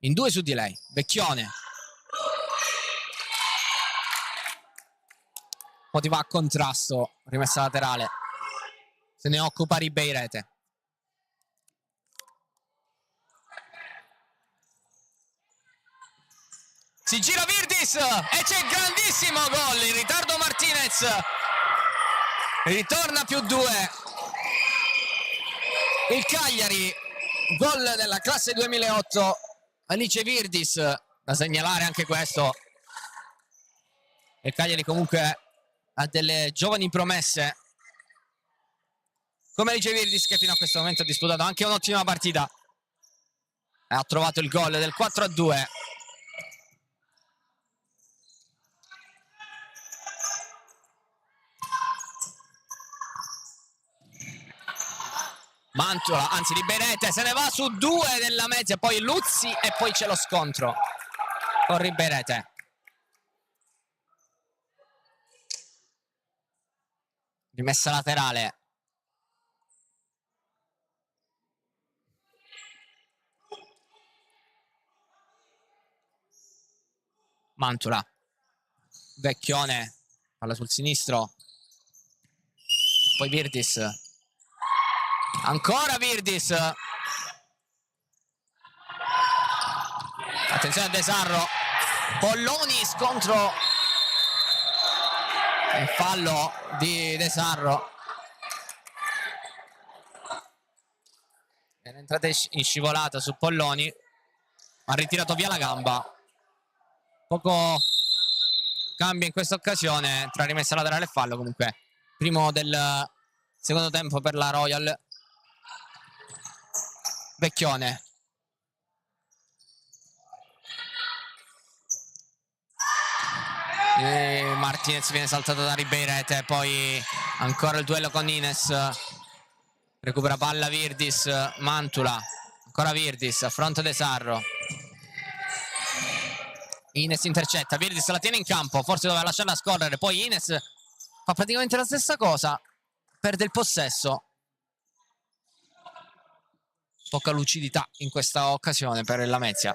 [SPEAKER 1] In due su di lei. Vecchione. Foti va a contrasto. Rimessa laterale. Se ne occupa Ribeirete. Si gira Virdis e c'è grandissimo gol. In ritardo Martinez. Ritorna +2. Il Cagliari, gol della classe 2008, Alice Virdis, da segnalare anche questo. Il Cagliari comunque ha delle giovani promesse, come Alice Virdis, che fino a questo momento ha disputato anche un'ottima partita. Ha trovato il gol del 4-2. Mantula, anzi Ribeirete se ne va su 2 della mezza, poi Luzzi e poi c'è lo scontro con Ribeirete. Rimessa laterale. Mantula. Vecchione, palla sul sinistro. Poi Virdis. Ancora Virdis. Attenzione a De Sarro. Polloni, scontro. Il fallo di De Sarro. È entrata in scivolata su Polloni. Ha ritirato via la gamba. Poco cambia in questa occasione tra rimessa laterale e fallo. Comunque primo del secondo tempo per la Royal. Vecchione. Martinez viene saltato da Ribeirete, poi ancora il duello con Ines. Recupera palla Virdis, Mantula. Ancora Virdis, affronta De Sarro. Ines intercetta, Virdis la tiene in campo, forse doveva lasciarla scorrere, poi Ines fa praticamente la stessa cosa, perde il possesso. Poca lucidità in questa occasione per la Lamezia.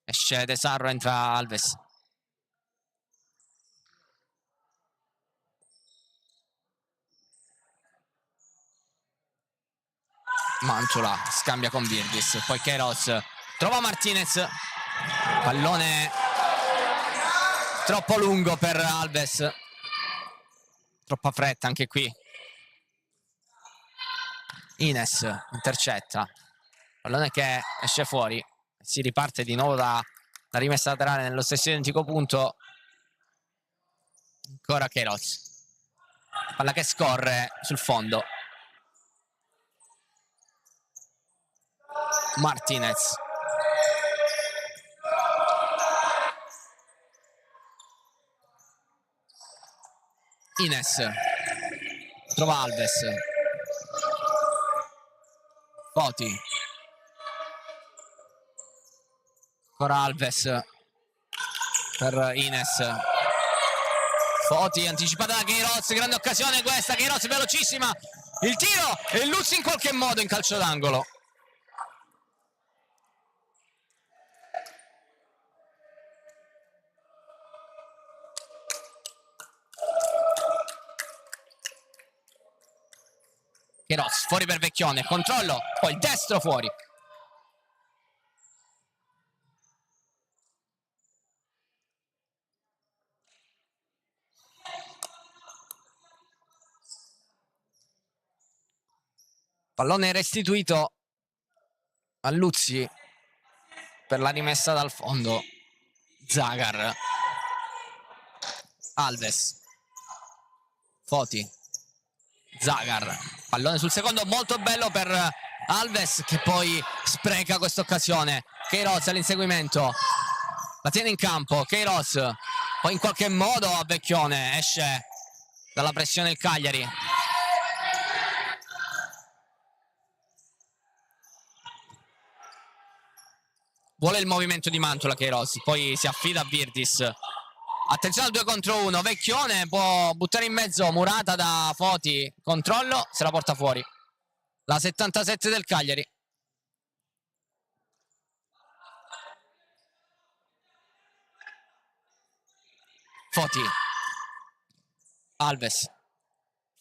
[SPEAKER 1] Esce De Sarro, entra Alves. Mantula scambia con Virdis, poi Queiroz trova Martinez, pallone troppo lungo per Alves, troppa fretta anche qui. Ines intercetta, pallone che esce fuori, si riparte di nuovo da rimessa laterale nello stesso identico punto. Ancora Queiroz, palla che scorre sul fondo. Martinez, Ines trova Alves, Foti, ancora Alves per Ines, Foti anticipata da Queiroz, grande occasione questa, Queiroz velocissima, il tiro e Luzzi in qualche modo in calcio d'angolo. Queiroz fuori per Vecchione, controllo, poi il destro fuori. Pallone restituito a Luzzi per la rimessa dal fondo. Zagar, Alves, Foti, Zagar, pallone sul secondo, molto bello per Alves che poi spreca questa occasione. Queiroz all'inseguimento, la tiene in campo, Queiroz poi in qualche modo a Vecchione, esce dalla pressione il Cagliari. Vuole il movimento di Mantula Queiroz, poi si affida a Virdis. Attenzione al 2 contro 1, Vecchione può buttare in mezzo Murata da Foti, controllo, se la porta fuori. La 77 del Cagliari. Foti, Alves,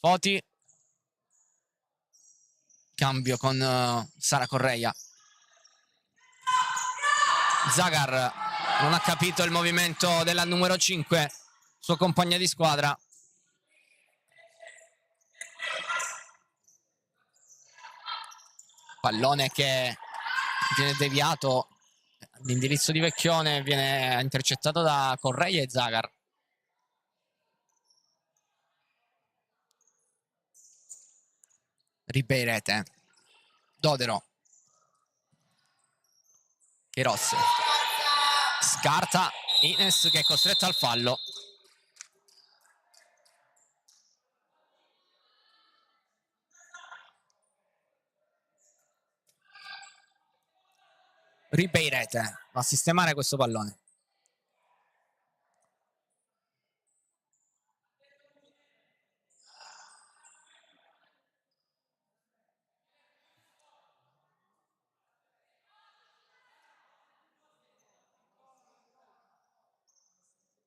[SPEAKER 1] Foti, cambio con Sara Correia. Zagar non ha capito il movimento della numero 5, suo compagno di squadra. Pallone che viene deviato, l'indirizzo di Vecchione viene intercettato da Correia e Zagar. Ribeirete, Dodero, Queiroz, scarta Ines che è costretta al fallo. Ribeirete va a sistemare questo pallone.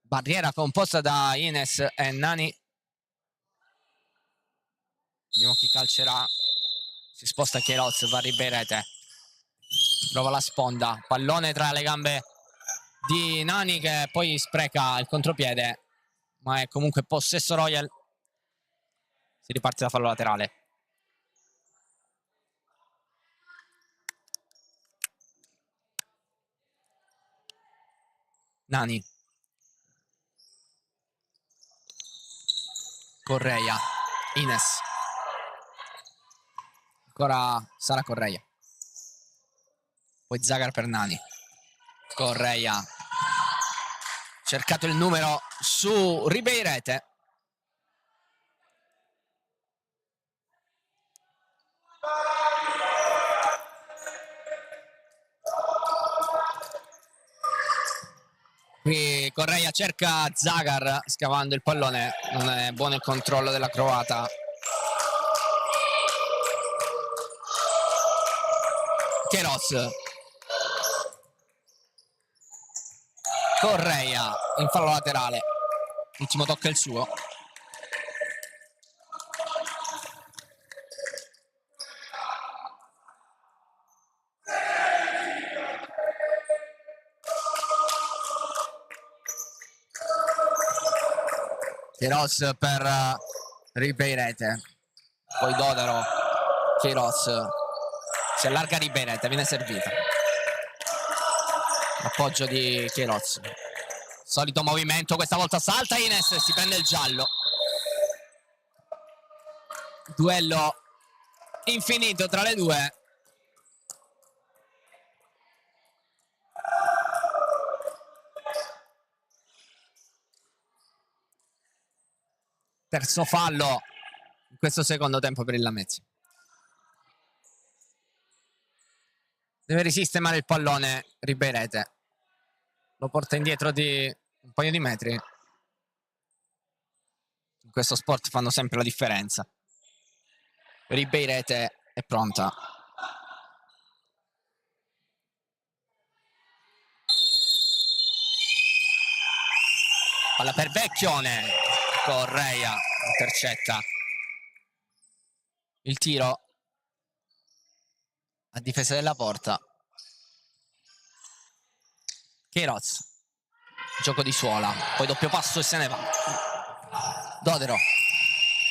[SPEAKER 1] Barriera composta da Ines e Nani. Vediamo chi calcerà. Si sposta Queiroz, va Ribeirete. Trova la sponda. Pallone tra le gambe di Nani che poi spreca il contropiede. Ma è comunque possesso Royal. Si riparte da fallo laterale. Nani. Correia, Ines, ancora Sara Correia, poi Zagar per Nani, Correia, cercato il numero su Ribeirete. Qui Correia cerca Zagar scavando il pallone, non è buono il controllo della croata. Queiroz. Correia in fallo laterale. L'ultimo tocco è il suo. Queiroz per Ribeirete. Poi Dodaro. Queiroz. Si allarga Ribeirete, viene servita. Appoggio di Queiroz. Solito movimento, questa volta salta Ines e si prende il giallo. Duello infinito tra le due. Terzo fallo in questo secondo tempo per il Lamezia. Deve risistemare il pallone Ribeirete. Lo porta indietro di un paio di metri. In questo sport fanno sempre la differenza. Ribeirete è pronta. Palla per Vecchione. Correia intercetta il tiro a difesa della porta. Queiroz, gioco di suola, poi doppio passo e se ne va. Dodaro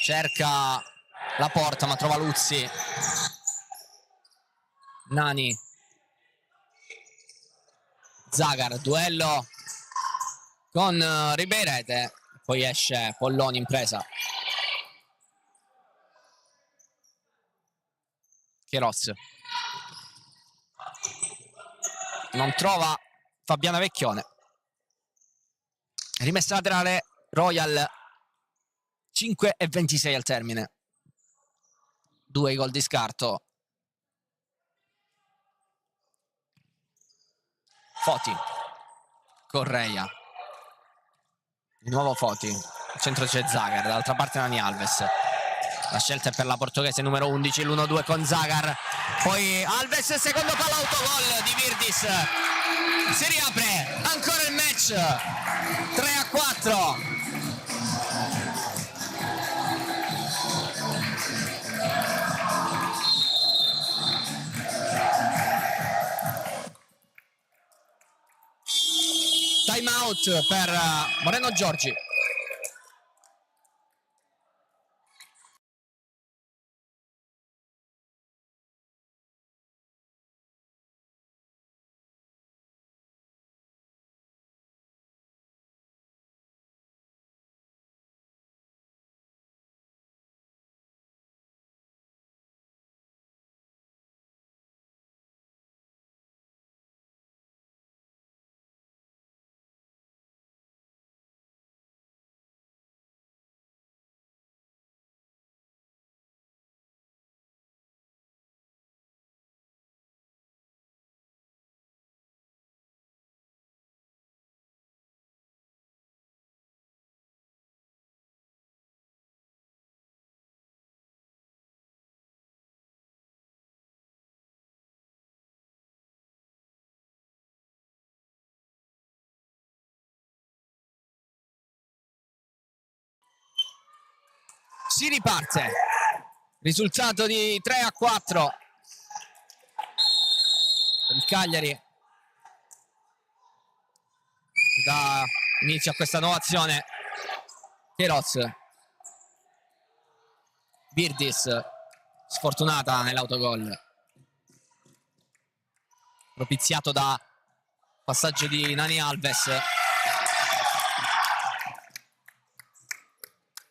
[SPEAKER 1] cerca la porta ma trova Luzzi. Nani. Zagar, duello con Ribeirete, poi esce Polloni in presa. Queiroz non trova Fabiana Vecchione. Rimessa laterale Royal. 5:26 al termine. 2 gol di scarto. Foti. Correia. Di nuovo Foti. Al centro c'è Zagar, dall'altra parte Nani Alves. La scelta è per la portoghese numero 11, l'1-2 con Zagar. Poi Alves, secondo palo, autogol di Virdis. Si riapre ancora il match. 3-4. Time out per Moreno Giorgi. Si riparte. Risultato di 3-4 per il Cagliari. Da inizio a questa nuova azione Queiroz. Virdis sfortunata nell'autogol, propiziato da passaggio di Nani Alves.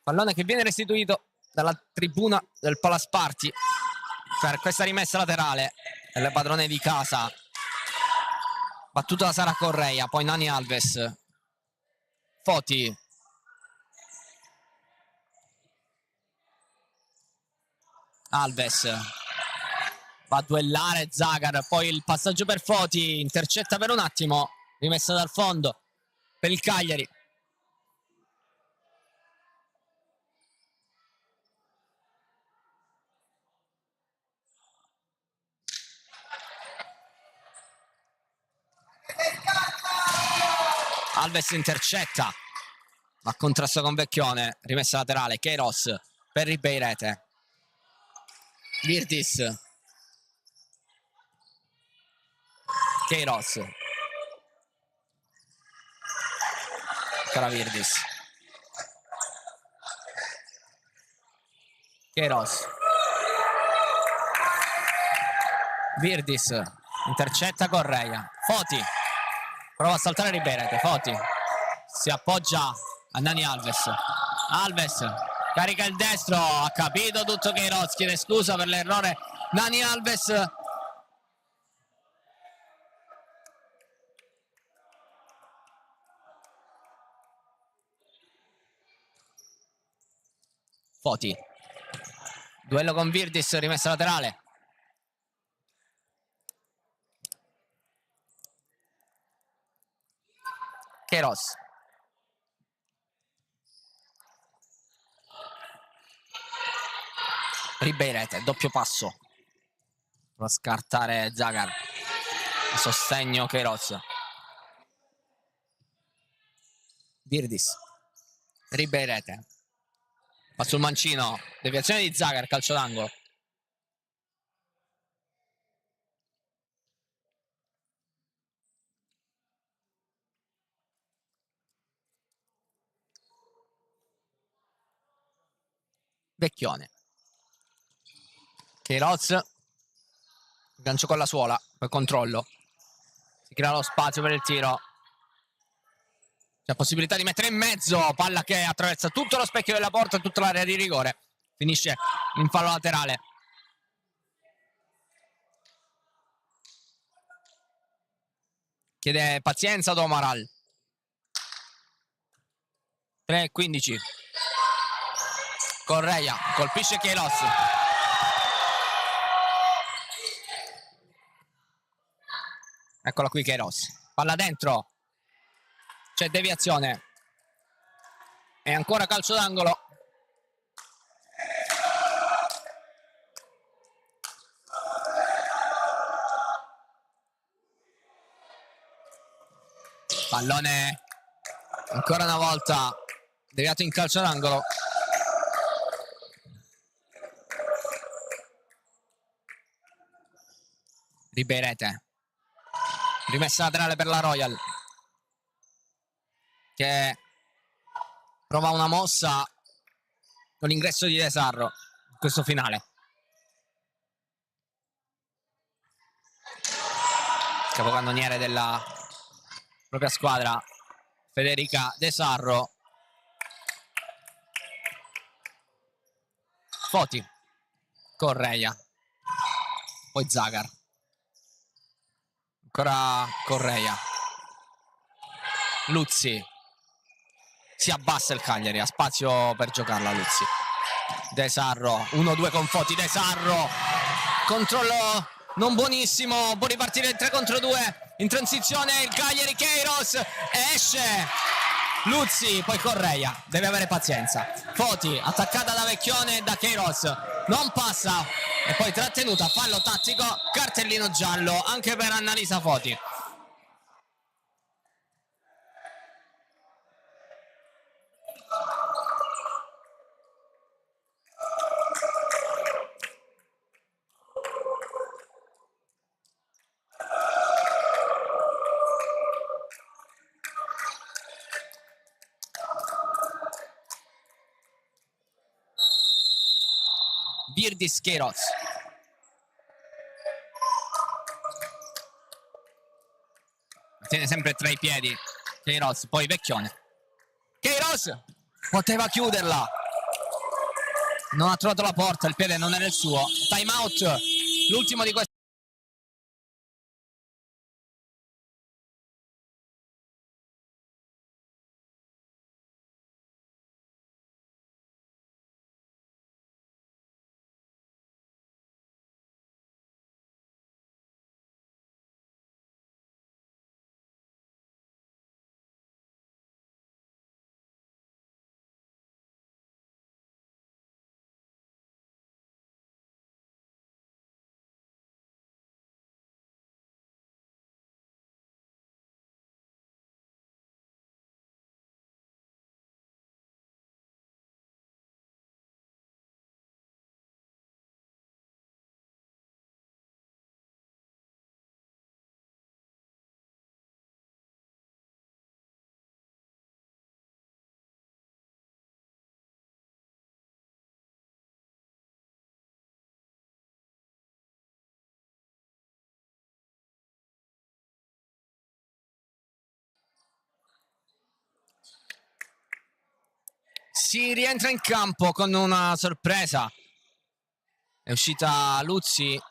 [SPEAKER 1] Pallone che viene restituito dalla tribuna del Palasparti per questa rimessa laterale delle padrone di casa, battuta da Sara Correia. Poi Nani Alves. Foti. Alves va a duellare Zagar, poi il passaggio per Foti, intercetta per un attimo, rimessa dal fondo per il Cagliari. Alves intercetta, ma contrasto con Vecchione. Rimessa laterale, Queiroz per Ribeirete. Virtis, Queiroz, ancora Virtis, Queiroz, Virtis intercetta Correia. Foti prova a saltare Ribeirete. Foti si appoggia a Dani Alves. Alves carica il destro, ha capito tutto Queiroz, chiede scusa per l'errore Dani Alves. Foti, duello con Virtis, rimessa laterale. Queiroz, Ribeirete, doppio passo, va a scartare Zagar, a sostegno Queiroz. Virtis, Ribeirete, va sul mancino, deviazione di Zagar, calcio d'angolo. Vecchione, Queiroz, gancio con la suola, poi controllo, si crea lo spazio per il tiro, c'è possibilità di mettere in mezzo, palla che attraversa tutto lo specchio della porta e tutta l'area di rigore, finisce in fallo laterale. Chiede pazienza ad Amaral. 3-15. Correia colpisce Queiroz. Eccola qui Queiroz. Palla dentro. C'è deviazione. E ancora calcio d'angolo. Pallone ancora una volta deviato in calcio d'angolo. Ribeirete, rimessa laterale per la Royal, che prova una mossa con l'ingresso di De Sarro in questo finale. Capocannoniere della propria squadra, Federica De Sarro. Foti, Correia, poi Zagar, ancora Correia, Luzzi, si abbassa il Cagliari, ha spazio per giocarla Luzzi. De Sarro, 1-2 con Foti, De Sarro, controllo non buonissimo, può ripartire il 3 contro 2 in transizione il Cagliari, Queiroz, esce Luzzi, poi Correia, deve avere pazienza. Foti, attaccata da Vecchione e da Queiroz, non passa e poi trattenuta, fallo tattico, cartellino giallo anche per Annalisa Foti. Virtis, Queiroz, tiene sempre tra i piedi Queiroz, poi Vecchione, Queiroz poteva chiuderla, non ha trovato la porta, il piede non era il suo. Time out, l'ultimo di questo. si rientra in campo con una sorpresa. È uscita Luzzi, è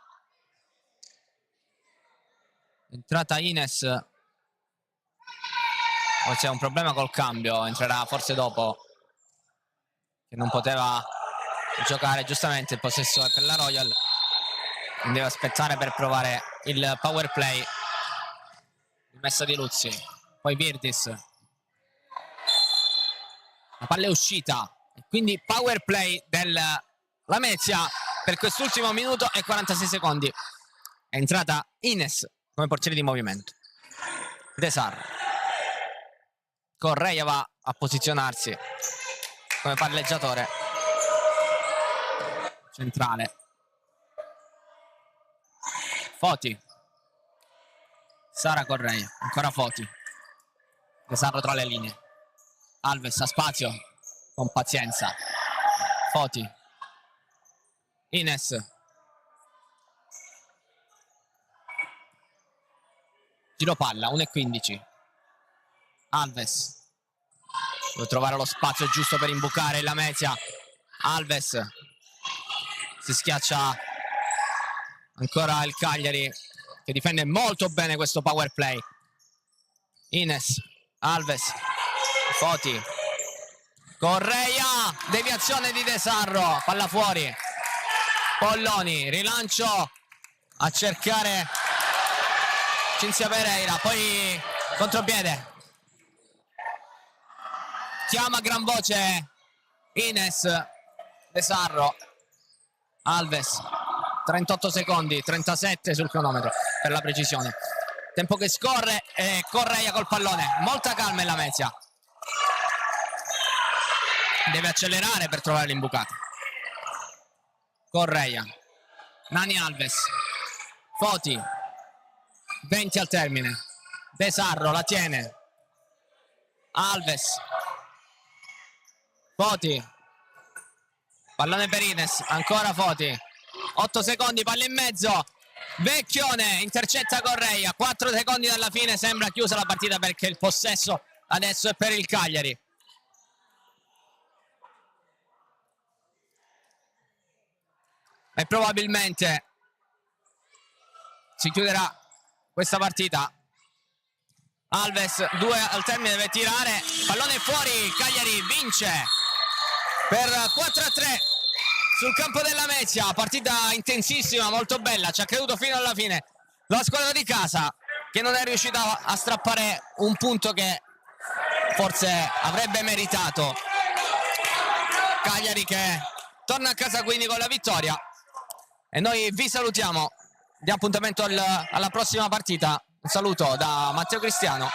[SPEAKER 1] entrata Ines. Poi c'è un problema col cambio, entrerà forse dopo, che non poteva giocare giustamente. Il possesso è per la Royal, deve aspettare per provare il power play. Rimessa di Luzzi, poi Virdis, la palla è uscita, quindi power play della Lamezia per quest'ultimo minuto e 46 secondi. È entrata Ines come portiere di movimento. De Sarro, Correia va a posizionarsi come palleggiatore centrale. Foti, Sara Correia, ancora Foti, De Sarro tra le linee. Alves ha spazio, con pazienza. Foti, Ines, giro palla, 1:15. Alves deve trovare lo spazio giusto per imbucare la Lamezia. Alves, si schiaccia ancora il Cagliari, che difende molto bene questo power play. Ines, Alves, Foti, Correia, deviazione di De Sarro, palla fuori. Polloni, rilancio a cercare Cinzia Pereira, poi contropiede. Chiama a gran voce Ines, De Sarro. Alves, 38 secondi, 37 sul cronometro per la precisione. Tempo che scorre e Correia col pallone. Molta calma in Lamezia. Deve accelerare per trovare l'imbucata. Correia, Nani Alves, Foti, 20 al termine. De Sarro la tiene. Alves, Foti, pallone per Ines, ancora Foti. 8 secondi, palla in mezzo. Vecchione intercetta Correia. 4 secondi dalla fine, sembra chiusa la partita perché il possesso adesso è per il Cagliari. E probabilmente si chiuderà questa partita. Alves, 2 al termine, deve tirare, pallone fuori, Cagliari vince per 4-3 sul campo della Lamezia. Partita intensissima, molto bella, ci ha creduto fino alla fine la squadra di casa, che non è riuscita a strappare un punto che forse avrebbe meritato. Cagliari che torna a casa quindi con la vittoria, e noi vi salutiamo, diamo appuntamento alla prossima partita. Un saluto da Matteo Cristiano.